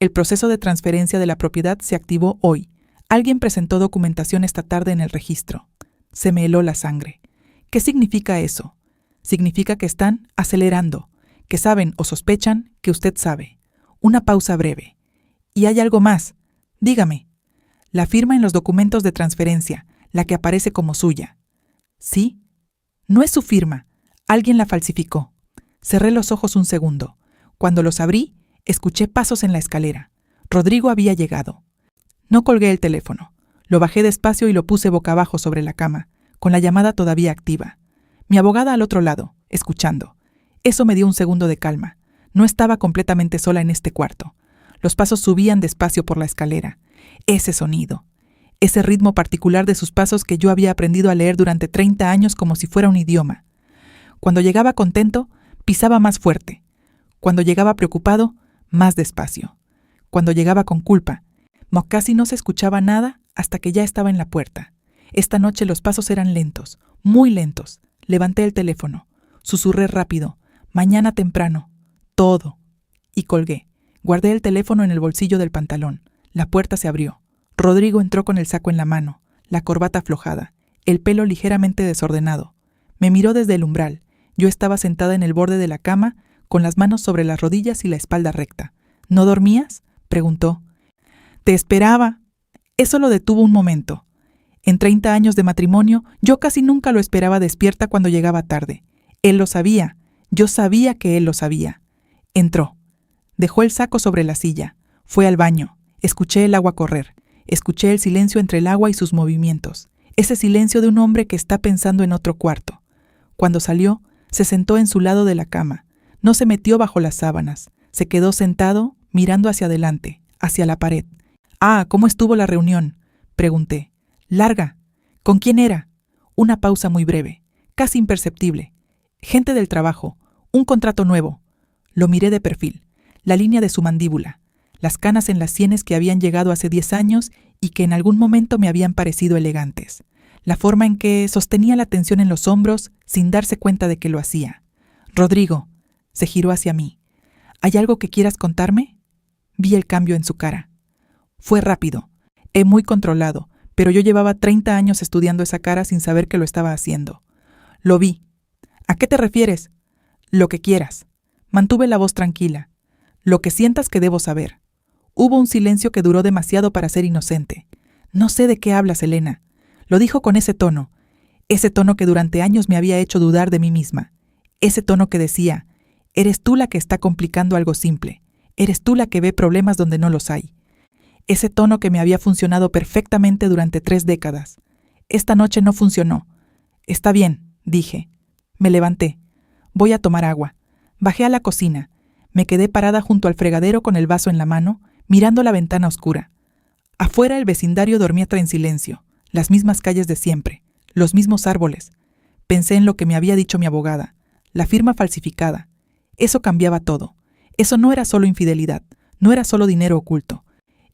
El proceso de transferencia de la propiedad se activó hoy. Alguien presentó documentación esta tarde en el registro. Se me heló la sangre. ¿Qué significa eso? Significa que están acelerando, que saben o sospechan que usted sabe. Una pausa breve. Y hay algo más. Dígame. La firma en los documentos de transferencia, la que aparece como suya. ¿Sí? No es su firma. Alguien la falsificó. Cerré los ojos un segundo. Cuando los abrí, escuché pasos en la escalera. Rodrigo había llegado. No colgué el teléfono. Lo bajé despacio y lo puse boca abajo sobre la cama, con la llamada todavía activa. Mi abogada al otro lado, escuchando. Eso me dio un segundo de calma. No estaba completamente sola en este cuarto. Los pasos subían despacio por la escalera. Ese sonido. Ese ritmo particular de sus pasos que yo había aprendido a leer durante 30 años como si fuera un idioma. Cuando llegaba contento, pisaba más fuerte. Cuando llegaba preocupado, más despacio. Cuando llegaba con culpa, casi no se escuchaba nada hasta que ya estaba en la puerta. Esta noche los pasos eran lentos, muy lentos. Levanté el teléfono. Susurré rápido. Mañana temprano. Todo. Y colgué. Guardé el teléfono en el bolsillo del pantalón. La puerta se abrió. Rodrigo entró con el saco en la mano, la corbata aflojada, el pelo ligeramente desordenado. Me miró desde el umbral. Yo estaba sentada en el borde de la cama, con las manos sobre las rodillas y la espalda recta. ¿No dormías?, preguntó. Te esperaba. Eso lo detuvo un momento. En 30 años de matrimonio, yo casi nunca lo esperaba despierta cuando llegaba tarde. Él lo sabía. Yo sabía que él lo sabía. Entró. Dejó el saco sobre la silla. Fue al baño. Escuché el agua correr. Escuché el silencio entre el agua y sus movimientos. Ese silencio de un hombre que está pensando en otro cuarto. Cuando salió, se sentó en su lado de la cama. No se metió bajo las sábanas. Se quedó sentado, mirando hacia adelante, hacia la pared. «Ah, ¿cómo estuvo la reunión?», pregunté. «Larga. ¿Con quién era?». Una pausa muy breve, casi imperceptible. «Gente del trabajo. Un contrato nuevo». Lo miré de perfil. La línea de su mandíbula. Las canas en las sienes que habían llegado hace 10 años y que en algún momento me habían parecido elegantes. La forma en que sostenía la tensión en los hombros sin darse cuenta de que lo hacía. «Rodrigo», se giró hacia mí. «¿Hay algo que quieras contarme?». Vi el cambio en su cara. Fue rápido, muy controlado, pero yo llevaba 30 años estudiando esa cara sin saber que lo estaba haciendo. Lo vi. «¿A qué te refieres?». «Lo que quieras». Mantuve la voz tranquila. «Lo que sientas que debo saber». Hubo un silencio que duró demasiado para ser inocente. «No sé de qué hablas, Elena». Lo dijo con ese tono que durante años me había hecho dudar de mí misma. Ese tono que decía, «Eres tú la que está complicando algo simple. Eres tú la que ve problemas donde no los hay». Ese tono que me había funcionado perfectamente durante 3 décadas. Esta noche no funcionó. «Está bien», dije. Me levanté. «Voy a tomar agua». Bajé a la cocina. Me quedé parada junto al fregadero con el vaso en la mano, mirando la ventana oscura. Afuera el vecindario dormía en silencio, las mismas calles de siempre, los mismos árboles. Pensé en lo que me había dicho mi abogada, la firma falsificada. Eso cambiaba todo. Eso no era solo infidelidad, no era solo dinero oculto.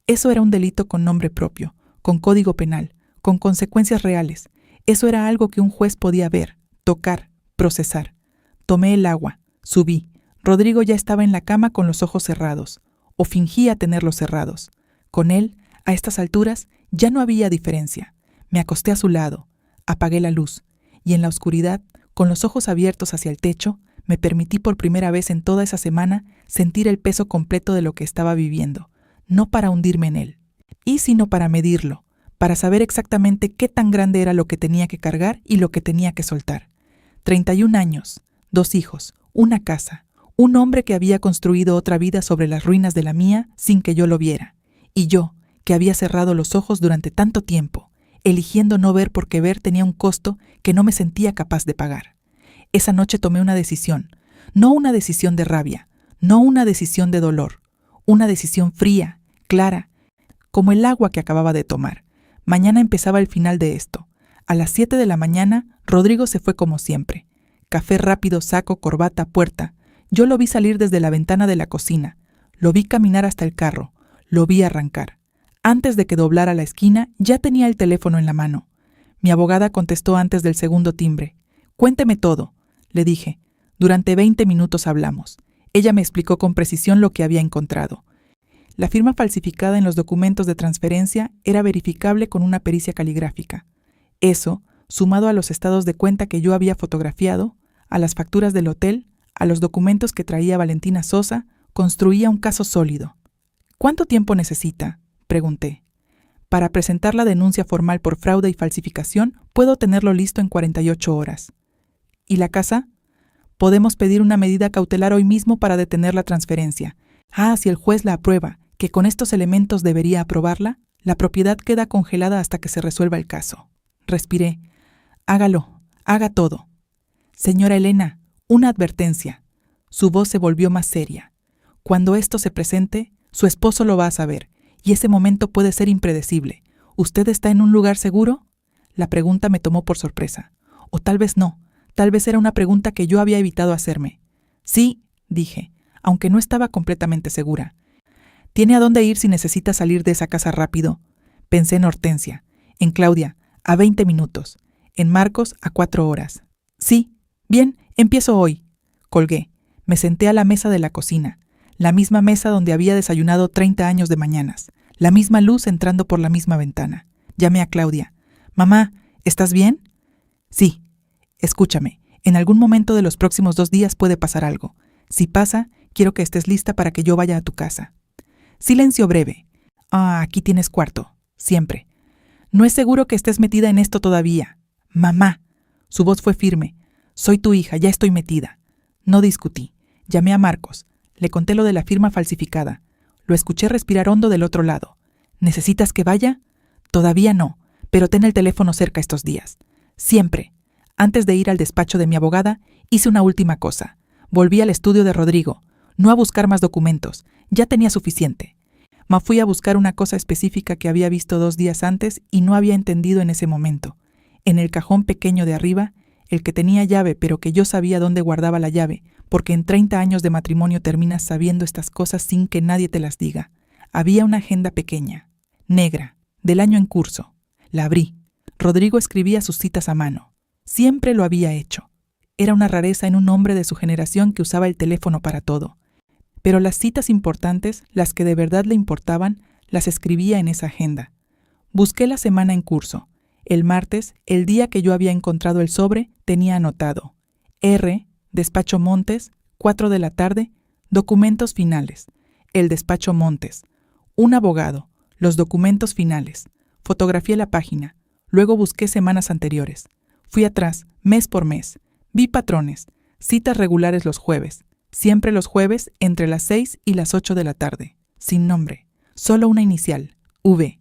Eso era un delito con nombre propio, con código penal, con consecuencias reales. Eso era algo que un juez podía ver, tocar, procesar. Tomé el agua, subí. Rodrigo ya estaba en la cama con los ojos cerrados, o fingía tenerlos cerrados. Con él, a estas alturas, ya no había diferencia. Me acosté a su lado, apagué la luz, y en la oscuridad, con los ojos abiertos hacia el techo, me permití por primera vez en toda esa semana sentir el peso completo de lo que estaba viviendo, no para hundirme en él, sino para medirlo, para saber exactamente qué tan grande era lo que tenía que cargar y lo que tenía que soltar. 31 años, 2 hijos, una casa, un hombre que había construido otra vida sobre las ruinas de la mía sin que yo lo viera, y yo, que había cerrado los ojos durante tanto tiempo, eligiendo no ver porque ver tenía un costo que no me sentía capaz de pagar. Esa noche tomé una decisión. No una decisión de rabia, no una decisión de dolor, una decisión fría, clara, como el agua que acababa de tomar. Mañana empezaba el final de esto. A las 7 de la mañana, Rodrigo se fue como siempre. Café rápido, saco, corbata, puerta. Yo lo vi salir desde la ventana de la cocina. Lo vi caminar hasta el carro. Lo vi arrancar. Antes de que doblara la esquina, ya tenía el teléfono en la mano. Mi abogada contestó antes del segundo timbre. «Cuénteme todo», le dije. Durante 20 minutos hablamos. Ella me explicó con precisión lo que había encontrado. La firma falsificada en los documentos de transferencia era verificable con una pericia caligráfica. Eso, sumado a los estados de cuenta que yo había fotografiado, a las facturas del hotel, a los documentos que traía Valentina Sosa, construía un caso sólido. «¿Cuánto tiempo necesita?», pregunté. «Para presentar la denuncia formal por fraude y falsificación, puedo tenerlo listo en 48 horas. ¿Y la casa? Podemos pedir una medida cautelar hoy mismo para detener la transferencia. Si el juez la aprueba, que con estos elementos debería aprobarla, la propiedad queda congelada hasta que se resuelva el caso». Respiré. «Hágalo, haga todo». «Señora Elena, una advertencia». Su voz se volvió más seria. «Cuando esto se presente, su esposo lo va a saber, y ese momento puede ser impredecible. ¿Usted está en un lugar seguro?». La pregunta me tomó por sorpresa. O tal vez no. Tal vez era una pregunta que yo había evitado hacerme. «Sí», dije, aunque no estaba completamente segura. «¿Tiene a dónde ir si necesita salir de esa casa rápido?». Pensé en Hortensia, en Claudia, a 20 minutos, en Marcos a 4 horas. «Sí, bien, empiezo hoy». Colgué. Me senté a la mesa de la cocina, la misma mesa donde había desayunado 30 años de mañanas, la misma luz entrando por la misma ventana. Llamé a Claudia. «Mamá, ¿estás bien?». «Sí». «Escúchame, en algún momento de los próximos 2 días puede pasar algo. Si pasa, quiero que estés lista para que yo vaya a tu casa». Silencio breve. «Aquí tienes cuarto. Siempre». «No es seguro que estés metida en esto todavía». «Mamá». Su voz fue firme. «Soy tu hija, ya estoy metida». No discutí. Llamé a Marcos. Le conté lo de la firma falsificada. Lo escuché respirar hondo del otro lado. «¿Necesitas que vaya?». «Todavía no, pero ten el teléfono cerca estos días». «Siempre». Antes de ir al despacho de mi abogada, hice una última cosa. Volví al estudio de Rodrigo, no a buscar más documentos, ya tenía suficiente. Me fui a buscar una cosa específica que había visto 2 días antes y no había entendido en ese momento. En el cajón pequeño de arriba, el que tenía llave pero que yo sabía dónde guardaba la llave, porque en 30 años de matrimonio terminas sabiendo estas cosas sin que nadie te las diga. Había una agenda pequeña, negra, del año en curso. La abrí. Rodrigo escribía sus citas a mano. Siempre lo había hecho. Era una rareza en un hombre de su generación que usaba el teléfono para todo. Pero las citas importantes, las que de verdad le importaban, las escribía en esa agenda. Busqué la semana en curso. El martes, el día que yo había encontrado el sobre, tenía anotado: R, despacho Montes, 4 de la tarde, documentos finales. El despacho Montes. Un abogado. Los documentos finales. Fotografié la página. Luego busqué semanas anteriores. Fui atrás, mes por mes. Vi patrones. Citas regulares los jueves. Siempre los jueves entre las 6 y las 8 de la tarde. Sin nombre. Solo una inicial. V.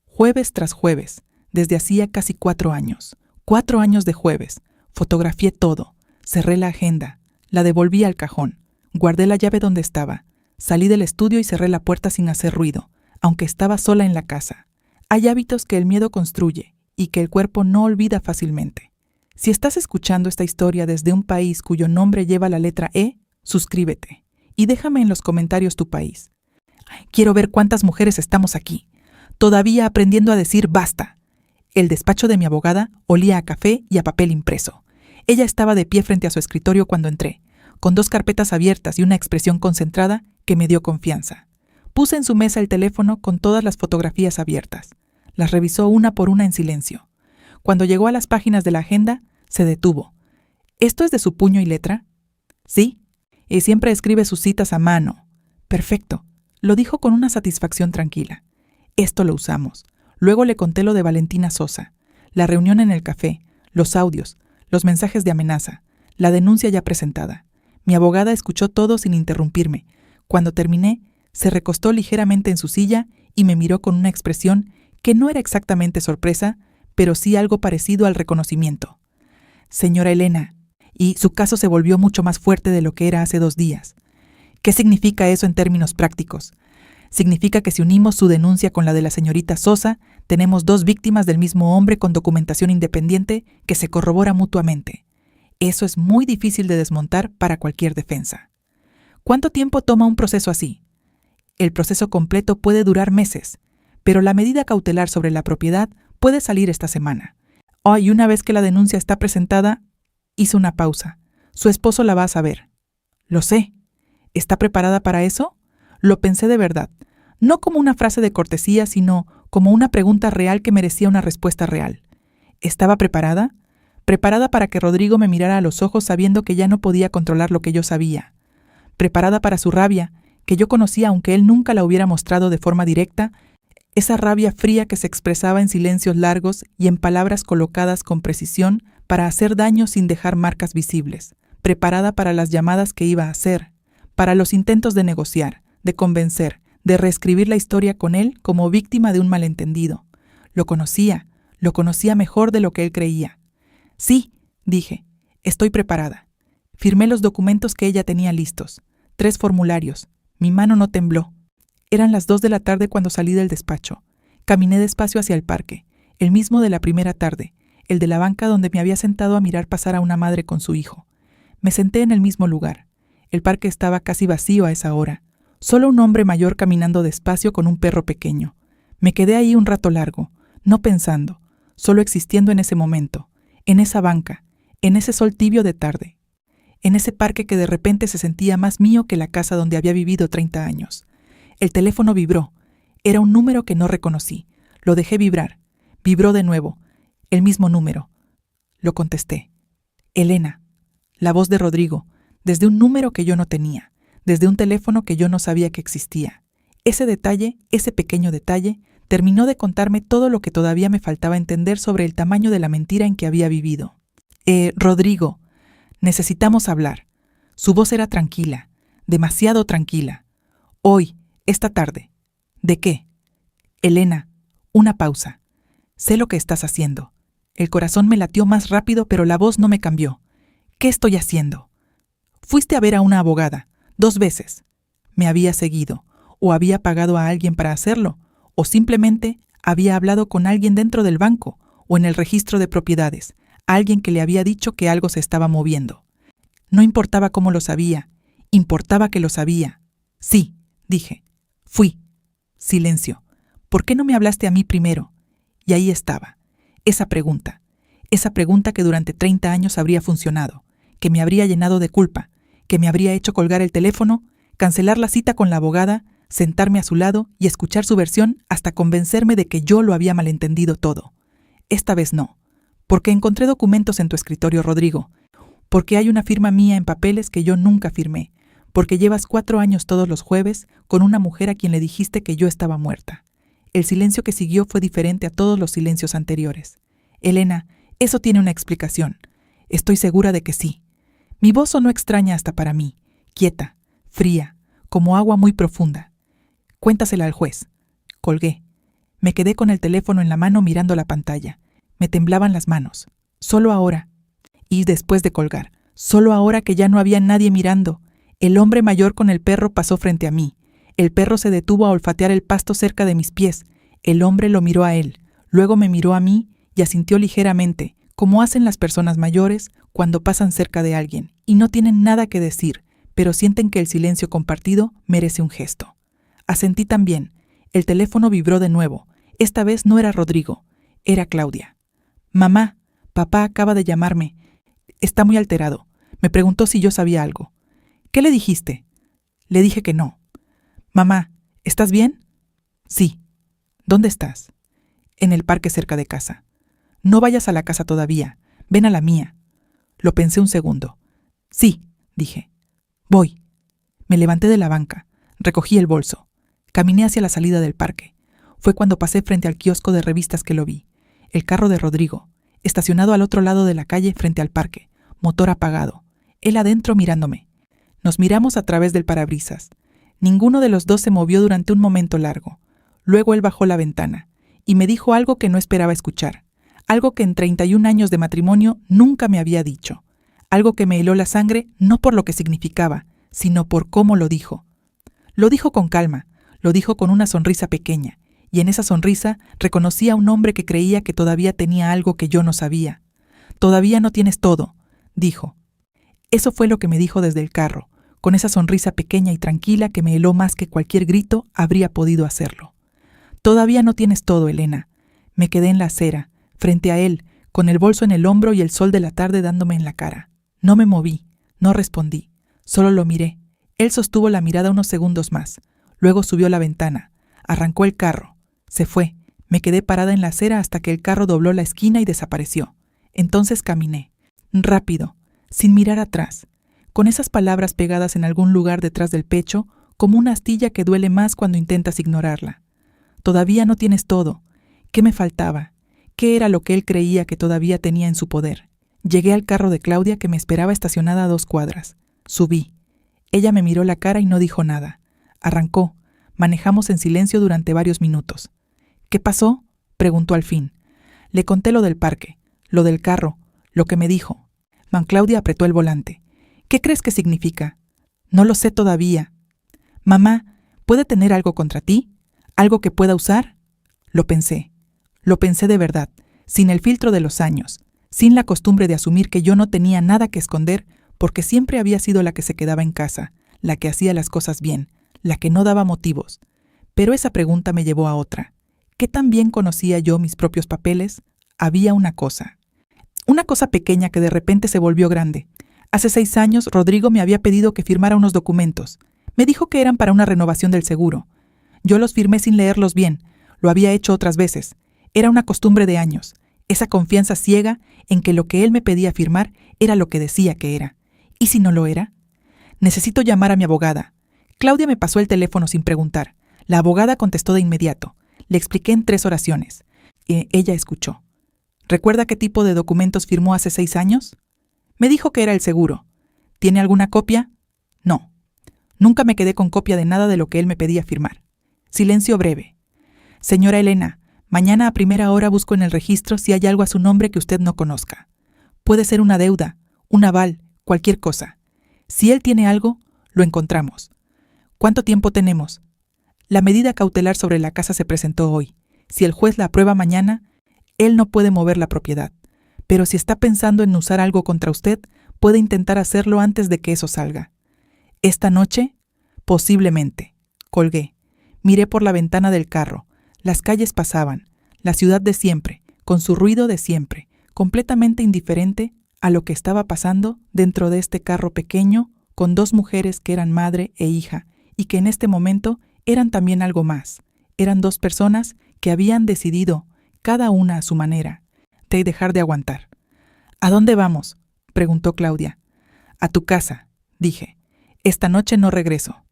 Jueves tras jueves. Desde hacía casi 4 años. 4 años de jueves. Fotografié todo. Cerré la agenda. La devolví al cajón. Guardé la llave donde estaba. Salí del estudio y cerré la puerta sin hacer ruido, aunque estaba sola en la casa. Hay hábitos que el miedo construye y que el cuerpo no olvida fácilmente. Si estás escuchando esta historia desde un país cuyo nombre lleva la letra E, suscríbete y déjame en los comentarios tu país. Quiero ver cuántas mujeres estamos aquí, todavía aprendiendo a decir basta. El despacho de mi abogada olía a café y a papel impreso. Ella estaba de pie frente a su escritorio cuando entré, con 2 carpetas abiertas y una expresión concentrada que me dio confianza. Puse en su mesa el teléfono con todas las fotografías abiertas. Las revisó una por una en silencio. Cuando llegó a las páginas de la agenda, se detuvo. ¿Esto es de su puño y letra? Sí. Y siempre escribe sus citas a mano. Perfecto. Lo dijo con una satisfacción tranquila. Esto lo usamos. Luego le conté lo de Valentina Sosa, la reunión en el café, los audios, los mensajes de amenaza, la denuncia ya presentada. Mi abogada escuchó todo sin interrumpirme. Cuando terminé, se recostó ligeramente en su silla y me miró con una expresión que no era exactamente sorpresa, pero sí algo parecido al reconocimiento. «Señora Elena, y su caso se volvió mucho más fuerte de lo que era hace 2 días. ¿Qué significa eso en términos prácticos? Significa que si unimos su denuncia con la de la señorita Sosa, tenemos 2 víctimas del mismo hombre con documentación independiente que se corrobora mutuamente. Eso es muy difícil de desmontar para cualquier defensa. ¿Cuánto tiempo toma un proceso así? El proceso completo puede durar meses, pero la medida cautelar sobre la propiedad puede salir esta semana. Y una vez que la denuncia está presentada, hizo una pausa. Su esposo la va a saber. Lo sé. ¿Está preparada para eso? Lo pensé de verdad, no como una frase de cortesía, sino como una pregunta real que merecía una respuesta real. ¿Estaba preparada? Preparada para que Rodrigo me mirara a los ojos sabiendo que ya no podía controlar lo que yo sabía. Preparada para su rabia, que yo conocía aunque él nunca la hubiera mostrado de forma directa, esa rabia fría que se expresaba en silencios largos y en palabras colocadas con precisión para hacer daño sin dejar marcas visibles. Preparada para las llamadas que iba a hacer, para los intentos de negociar, de convencer, de reescribir la historia con él como víctima de un malentendido. Lo conocía mejor de lo que él creía. Sí, dije, estoy preparada. Firmé los documentos que ella tenía listos, 3 formularios. Mi mano no tembló. Eran las 2 de la tarde cuando salí del despacho. Caminé despacio hacia el parque, el mismo de la primera tarde, el de la banca donde me había sentado a mirar pasar a una madre con su hijo. Me senté en el mismo lugar. El parque estaba casi vacío a esa hora. Solo un hombre mayor caminando despacio con un perro pequeño. Me quedé ahí un rato largo, no pensando, solo existiendo en ese momento, en esa banca, en ese sol tibio de tarde, en ese parque que de repente se sentía más mío que la casa donde había vivido 30 años. El teléfono vibró. Era un número que no reconocí. Lo dejé vibrar. Vibró de nuevo. El mismo número. Lo contesté. Elena. La voz de Rodrigo, desde un número que yo no tenía, desde un teléfono que yo no sabía que existía. Ese detalle, ese pequeño detalle, terminó de contarme todo lo que todavía me faltaba entender sobre el tamaño de la mentira en que había vivido. Rodrigo, necesitamos hablar. Su voz era tranquila, demasiado tranquila. Hoy, esta tarde. ¿De qué? Elena, una pausa. Sé lo que estás haciendo. El corazón me latió más rápido, pero la voz no me cambió. ¿Qué estoy haciendo? Fuiste a ver a una abogada, 2 veces. Me había seguido, o había pagado a alguien para hacerlo, o simplemente había hablado con alguien dentro del banco, o en el registro de propiedades, alguien que le había dicho que algo se estaba moviendo. No importaba cómo lo sabía, importaba que lo sabía. Sí, dije. Fui. Silencio. ¿Por qué no me hablaste a mí primero? Y ahí estaba. Esa pregunta que durante 30 años habría funcionado, que me habría llenado de culpa, que me habría hecho colgar el teléfono, cancelar la cita con la abogada, sentarme a su lado y escuchar su versión hasta convencerme de que yo lo había malentendido todo. Esta vez no, porque encontré documentos en tu escritorio, Rodrigo, porque hay una firma mía en papeles que yo nunca firmé, porque llevas 4 años todos los jueves con una mujer a quien le dijiste que yo estaba muerta. El silencio que siguió fue diferente a todos los silencios anteriores. Elena, eso tiene una explicación. Estoy segura de que sí. Mi voz sonó extraña hasta para mí, quieta, fría, como agua muy profunda. Cuéntasela al juez. Colgué. Me quedé con el teléfono en la mano mirando la pantalla. Me temblaban las manos. Solo ahora. Y después de colgar, solo ahora que ya no había nadie mirando, el hombre mayor con el perro pasó frente a mí. El perro se detuvo a olfatear el pasto cerca de mis pies. El hombre lo miró a él, luego me miró a mí y asintió ligeramente, como hacen las personas mayores cuando pasan cerca de alguien y no tienen nada que decir, pero sienten que el silencio compartido merece un gesto. Asentí también. El teléfono vibró de nuevo. Esta vez no era Rodrigo, era Claudia. Mamá, papá acaba de llamarme. Está muy alterado. Me preguntó si yo sabía algo. ¿Qué le dijiste? Le dije que no. Mamá, ¿estás bien? Sí. ¿Dónde estás? En el parque cerca de casa. No vayas a la casa todavía. Ven a la mía. Lo pensé un segundo. Sí, dije. Voy. Me levanté de la banca. Recogí el bolso. Caminé hacia la salida del parque. Fue cuando pasé frente al kiosco de revistas que lo vi. El carro de Rodrigo, estacionado al otro lado de la calle frente al parque. Motor apagado. Él adentro mirándome. Nos miramos a través del parabrisas. Ninguno de los dos se movió durante un momento largo. Luego él bajó la ventana y me dijo algo que no esperaba escuchar, algo que en 31 años de matrimonio nunca me había dicho, algo que me heló la sangre no por lo que significaba, sino por cómo lo dijo. Lo dijo con calma, lo dijo con una sonrisa pequeña, y en esa sonrisa reconocí a un hombre que creía que todavía tenía algo que yo no sabía. «Todavía no tienes todo», dijo. Eso fue lo que me dijo desde el carro, con esa sonrisa pequeña y tranquila que me heló más que cualquier grito habría podido hacerlo. «Todavía no tienes todo, Elena». Me quedé en la acera, frente a él, con el bolso en el hombro y el sol de la tarde dándome en la cara. No me moví, no respondí, solo lo miré. Él sostuvo la mirada unos segundos más, luego subió a la ventana, arrancó el carro, se fue. Me quedé parada en la acera hasta que el carro dobló la esquina y desapareció. Entonces caminé, rápido, sin mirar atrás, con esas palabras pegadas en algún lugar detrás del pecho, como una astilla que duele más cuando intentas ignorarla. Todavía no tienes todo. ¿Qué me faltaba? ¿Qué era lo que él creía que todavía tenía en su poder? Llegué al carro de Claudia que me esperaba estacionada a 2 cuadras. Subí. Ella me miró la cara y no dijo nada. Arrancó. Manejamos en silencio durante varios minutos. «¿Qué pasó?», preguntó al fin. Le conté lo del parque, lo del carro, lo que me dijo. Claudia apretó el volante. «¿Qué crees que significa?». «No lo sé todavía». «Mamá, ¿puede tener algo contra ti? ¿Algo que pueda usar?». Lo pensé de verdad, sin el filtro de los años, sin la costumbre de asumir que yo no tenía nada que esconder, porque siempre había sido la que se quedaba en casa, la que hacía las cosas bien, la que no daba motivos. Pero esa pregunta me llevó a otra. ¿Qué tan bien conocía yo mis propios papeles? Había una cosa pequeña que de repente se volvió grande. Hace 6 años, Rodrigo me había pedido que firmara unos documentos. Me dijo que eran para una renovación del seguro. Yo los firmé sin leerlos bien. Lo había hecho otras veces. Era una costumbre de años. Esa confianza ciega en que lo que él me pedía firmar era lo que decía que era. ¿Y si no lo era? «Necesito llamar a mi abogada». Claudia me pasó el teléfono sin preguntar. La abogada contestó de inmediato. Le expliqué en 3 oraciones. Ella escuchó. «¿Recuerda qué tipo de documentos firmó hace 6 años?» «Me dijo que era el seguro». «¿Tiene alguna copia?» «No». Nunca me quedé con copia de nada de lo que él me pedía firmar. Silencio breve. «Señora Elena, mañana a primera hora busco en el registro si hay algo a su nombre que usted no conozca. Puede ser una deuda, un aval, cualquier cosa. Si él tiene algo, lo encontramos. ¿Cuánto tiempo tenemos?» «La medida cautelar sobre la casa se presentó hoy. Si el juez la aprueba mañana, él no puede mover la propiedad. Pero si está pensando en usar algo contra usted, puede intentar hacerlo antes de que eso salga». «¿Esta noche?» «Posiblemente». Colgué. Miré por la ventana del carro. Las calles pasaban, la ciudad de siempre, con su ruido de siempre, completamente indiferente a lo que estaba pasando dentro de este carro pequeño, con 2 mujeres que eran madre e hija, y que en este momento eran también algo más. Eran 2 personas que habían decidido, cada una a su manera, de dejar de aguantar. «¿A dónde vamos?», preguntó Claudia. «A tu casa», dije. «Esta noche no regreso».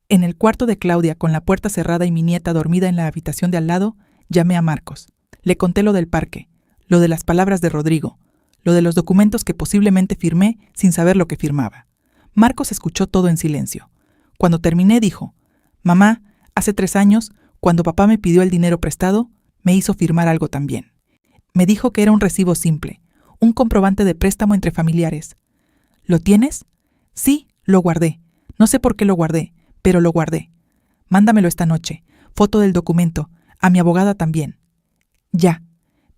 En el cuarto de Claudia, con la puerta cerrada y mi nieta dormida en la habitación de al lado, llamé a Marcos. Le conté lo del parque, lo de las palabras de Rodrigo, lo de los documentos que posiblemente firmé sin saber lo que firmaba. Marcos escuchó todo en silencio. Cuando terminé, dijo: «Mamá, hace 3 años, cuando papá me pidió el dinero prestado, me hizo firmar algo también. Me dijo que era un recibo simple, un comprobante de préstamo entre familiares». «¿Lo tienes?» «Sí, lo guardé. No sé por qué lo guardé, pero lo guardé». «Mándamelo esta noche. Foto del documento. A mi abogada también». «Ya».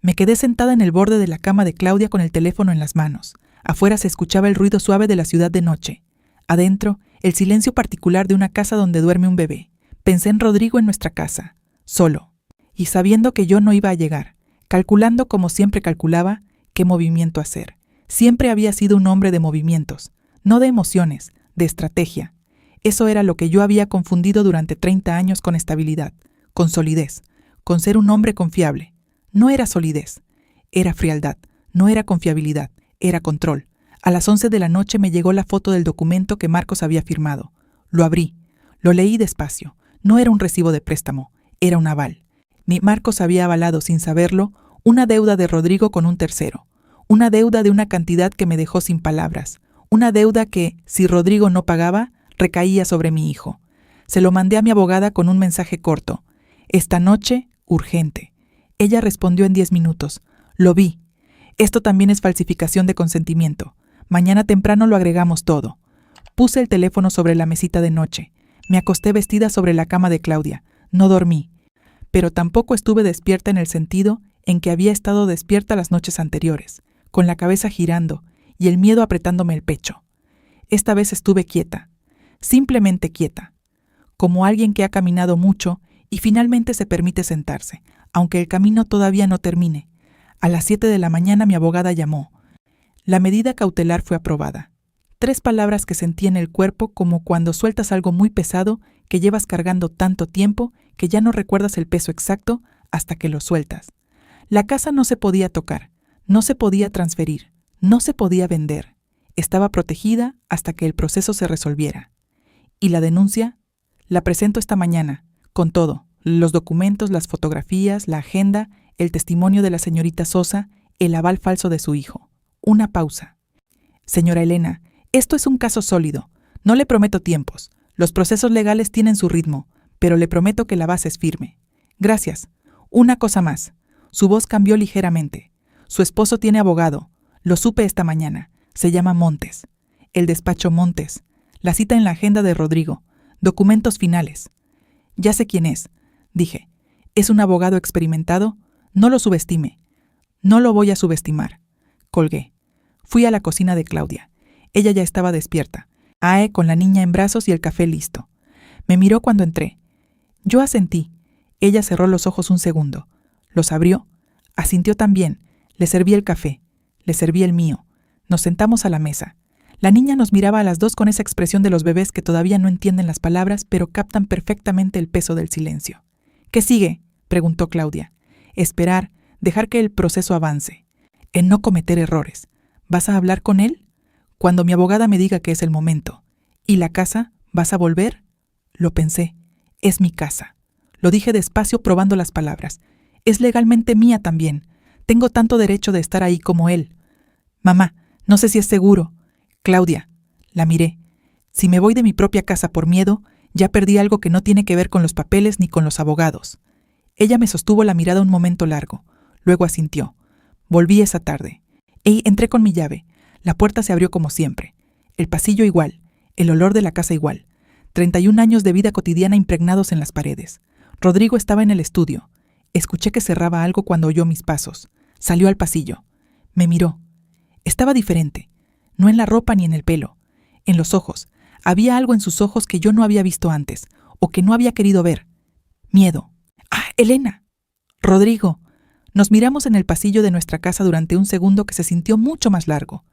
Me quedé sentada en el borde de la cama de Claudia con el teléfono en las manos. Afuera se escuchaba el ruido suave de la ciudad de noche. Adentro, el silencio particular de una casa donde duerme un bebé. Pensé en Rodrigo en nuestra casa, solo, y sabiendo que yo no iba a llegar, calculando como siempre calculaba qué movimiento hacer. Siempre había sido un hombre de movimientos, no de emociones, de estrategia. Eso era lo que yo había confundido durante 30 años con estabilidad, con solidez, con ser un hombre confiable. No era solidez, era frialdad, no era confiabilidad, era control. A las 11 de la noche me llegó la foto del documento que Marcos había firmado. Lo abrí, lo leí despacio. No era un recibo de préstamo, era un aval. Marcos había avalado, sin saberlo, una deuda de Rodrigo con un tercero. Una deuda de una cantidad que me dejó sin palabras. Una deuda que, si Rodrigo no pagaba, recaía sobre mi hijo. Se lo mandé a mi abogada con un mensaje corto. «Esta noche, urgente». Ella respondió en 10 minutos. «Lo vi. Esto también es falsificación de consentimiento. Mañana temprano lo agregamos todo. Puse el teléfono sobre la mesita de noche. Me acosté vestida sobre la cama de Claudia. No dormí, pero tampoco estuve despierta en el sentido en que había estado despierta las noches anteriores, con la cabeza girando y el miedo apretándome el pecho. Esta vez estuve quieta, simplemente quieta, como alguien que ha caminado mucho y finalmente se permite sentarse, aunque el camino todavía no termine. A las 7 de la mañana mi abogada llamó. La medida cautelar fue aprobada. 3 palabras que sentí en el cuerpo como cuando sueltas algo muy pesado que llevas cargando tanto tiempo que ya no recuerdas el peso exacto hasta que lo sueltas. La casa no se podía tocar, no se podía transferir, no se podía vender. Estaba protegida hasta que el proceso se resolviera. ¿Y la denuncia? La presento esta mañana, con todo, los documentos, las fotografías, la agenda, el testimonio de la señorita Sosa, el aval falso de su hijo. Una pausa. Señora Elena, esto es un caso sólido. No le prometo tiempos. Los procesos legales tienen su ritmo, pero le prometo que la base es firme. Gracias. Una cosa más. Su voz cambió ligeramente. Su esposo tiene abogado. Lo supe esta mañana. Se llama Montes. El despacho Montes. La cita en la agenda de Rodrigo. Documentos finales. Ya sé quién es, dije. Es un abogado experimentado. No lo subestime. No lo voy a subestimar. Colgué. Fui a la cocina de Claudia. Ella ya estaba despierta. Ae con la niña en brazos y el café listo. Me miró cuando entré. Yo asentí. Ella cerró los ojos un segundo. Los abrió. Asintió también. Le serví el café. Le serví el mío. Nos sentamos a la mesa. La niña nos miraba a las dos con esa expresión de los bebés que todavía no entienden las palabras, pero captan perfectamente el peso del silencio. ¿Qué sigue?, preguntó Claudia. Esperar, dejar que el proceso avance. En no cometer errores. ¿Vas a hablar con él? Cuando mi abogada me diga que es el momento. ¿Y la casa? ¿Vas a volver? Lo pensé. Es mi casa. Lo dije despacio probando las palabras. Es legalmente mía también. Tengo tanto derecho de estar ahí como él. Mamá, no sé si es seguro. Claudia, la miré. Si me voy de mi propia casa por miedo, ya perdí algo que no tiene que ver con los papeles ni con los abogados. Ella me sostuvo la mirada un momento largo. Luego asintió. Volví esa tarde. Entré con mi llave. La puerta se abrió como siempre. El pasillo igual. El olor de la casa igual. 31 años de vida cotidiana impregnados en las paredes. Rodrigo estaba en el estudio. Escuché que cerraba algo cuando oyó mis pasos. Salió al pasillo. Me miró. Estaba diferente. No en la ropa ni en el pelo. En los ojos. Había algo en sus ojos que yo no había visto antes, o que no había querido ver. Miedo. ¡Ah, Elena! Rodrigo. Nos miramos en el pasillo de nuestra casa durante un segundo que se sintió mucho más largo.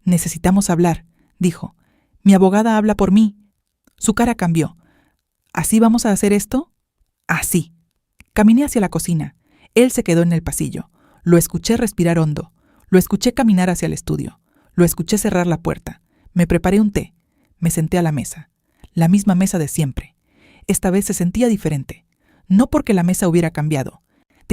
Necesitamos hablar, dijo. Mi abogada habla por mí. Su cara cambió. ¿Así vamos a hacer esto? Así. Caminé hacia la cocina. Él se quedó en el pasillo. Lo escuché respirar hondo. Lo escuché caminar hacia el estudio. Lo escuché cerrar la puerta. Me preparé un té. Me senté a la mesa. La misma mesa de siempre. Esta vez se sentía diferente. No porque la mesa hubiera cambiado,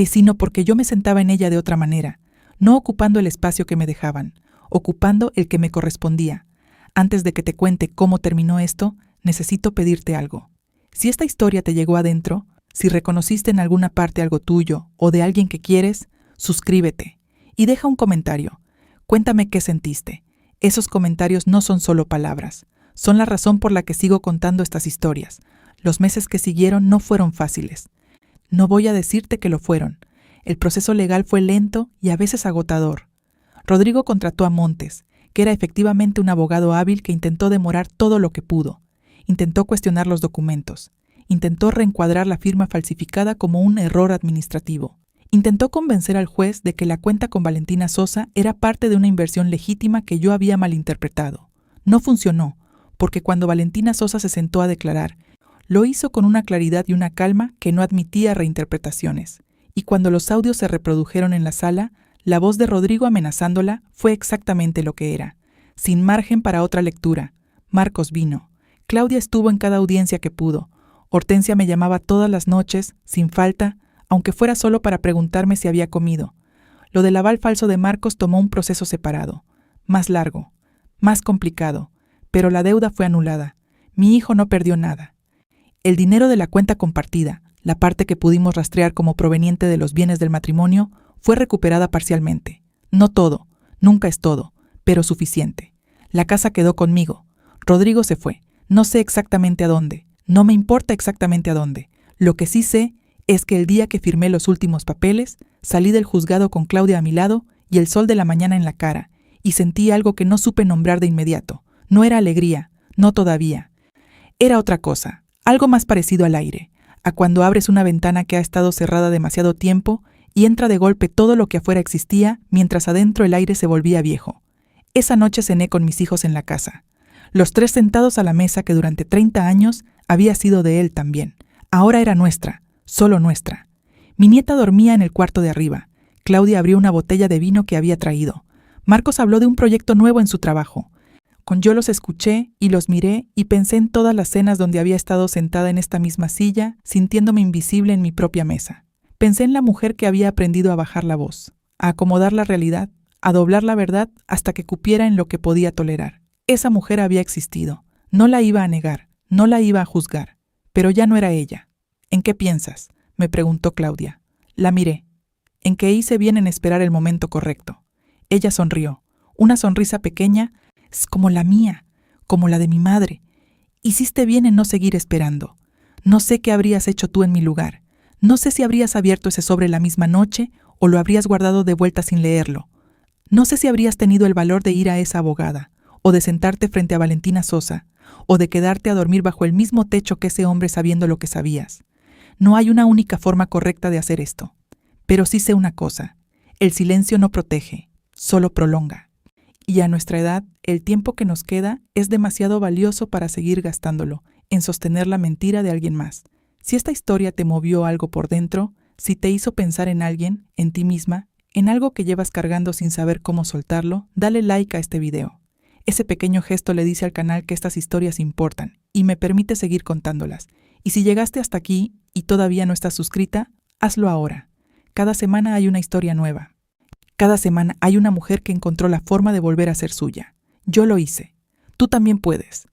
sino porque yo me sentaba en ella de otra manera, no ocupando el espacio que me dejaban, ocupando el que me correspondía. Antes de que te cuente cómo terminó esto, necesito pedirte algo. Si esta historia te llegó adentro, si reconociste en alguna parte algo tuyo o de alguien que quieres, suscríbete y deja un comentario. Cuéntame qué sentiste. Esos comentarios no son solo palabras, son la razón por la que sigo contando estas historias. Los meses que siguieron no fueron fáciles. No voy a decirte que lo fueron. El proceso legal fue lento y a veces agotador. Rodrigo contrató a Montes, que era efectivamente un abogado hábil que intentó demorar todo lo que pudo. Intentó cuestionar los documentos. Intentó reencuadrar la firma falsificada como un error administrativo. Intentó convencer al juez de que la cuenta con Valentina Sosa era parte de una inversión legítima que yo había malinterpretado. No funcionó, porque cuando Valentina Sosa se sentó a declarar, lo hizo con una claridad y una calma que no admitía reinterpretaciones. Y cuando los audios se reprodujeron en la sala, la voz de Rodrigo amenazándola fue exactamente lo que era. Sin margen para otra lectura. Marcos vino. Claudia estuvo en cada audiencia que pudo. Hortensia me llamaba todas las noches, sin falta, aunque fuera solo para preguntarme si había comido. Lo del aval falso de Marcos tomó un proceso separado. Más largo. Más complicado. Pero la deuda fue anulada. Mi hijo no perdió nada. El dinero de la cuenta compartida, la parte que pudimos rastrear como proveniente de los bienes del matrimonio, fue recuperada parcialmente. No todo, nunca es todo, pero suficiente. La casa quedó conmigo. Rodrigo se fue. No sé exactamente a dónde. No me importa exactamente a dónde. Lo que sí sé es que el día que firmé los últimos papeles, salí del juzgado con Claudia a mi lado y el sol de la mañana en la cara, y sentí algo que no supe nombrar de inmediato. No era alegría, no todavía. Era otra cosa, algo más parecido al aire, a cuando abres una ventana que ha estado cerrada demasiado tiempo y entra de golpe todo lo que afuera existía, mientras adentro el aire se volvía viejo. Esa noche cené con mis hijos en la casa. Los 3 sentados a la mesa que durante 30 años había sido de él también. Ahora era nuestra, solo nuestra. Mi nieta dormía en el cuarto de arriba. Claudia abrió una botella de vino que había traído. Marcos habló de un proyecto nuevo en su trabajo. Yo los escuché y los miré y pensé en todas las cenas donde había estado sentada en esta misma silla, sintiéndome invisible en mi propia mesa. Pensé en la mujer que había aprendido a bajar la voz, a acomodar la realidad, a doblar la verdad hasta que cupiera en lo que podía tolerar. Esa mujer había existido. No la iba a negar, no la iba a juzgar, pero ya no era ella. ¿En qué piensas?, me preguntó Claudia. La miré. En que hice bien en esperar el momento correcto. Ella sonrió. Una sonrisa pequeña, como la mía, como la de mi madre. Hiciste bien en no seguir esperando. No sé qué habrías hecho tú en mi lugar. No sé si habrías abierto ese sobre la misma noche o lo habrías guardado de vuelta sin leerlo. No sé si habrías tenido el valor de ir a esa abogada, o de sentarte frente a Valentina Sosa, o de quedarte a dormir bajo el mismo techo que ese hombre sabiendo lo que sabías. No hay una única forma correcta de hacer esto. Pero sí sé una cosa. El silencio no protege, solo prolonga. Y a nuestra edad, el tiempo que nos queda es demasiado valioso para seguir gastándolo en sostener la mentira de alguien más. Si esta historia te movió algo por dentro, si te hizo pensar en alguien, en ti misma, en algo que llevas cargando sin saber cómo soltarlo, dale like a este video. Ese pequeño gesto le dice al canal que estas historias importan y me permite seguir contándolas. Y si llegaste hasta aquí y todavía no estás suscrita, hazlo ahora. Cada semana hay una historia nueva. Cada semana hay una mujer que encontró la forma de volver a ser suya. Yo lo hice. Tú también puedes.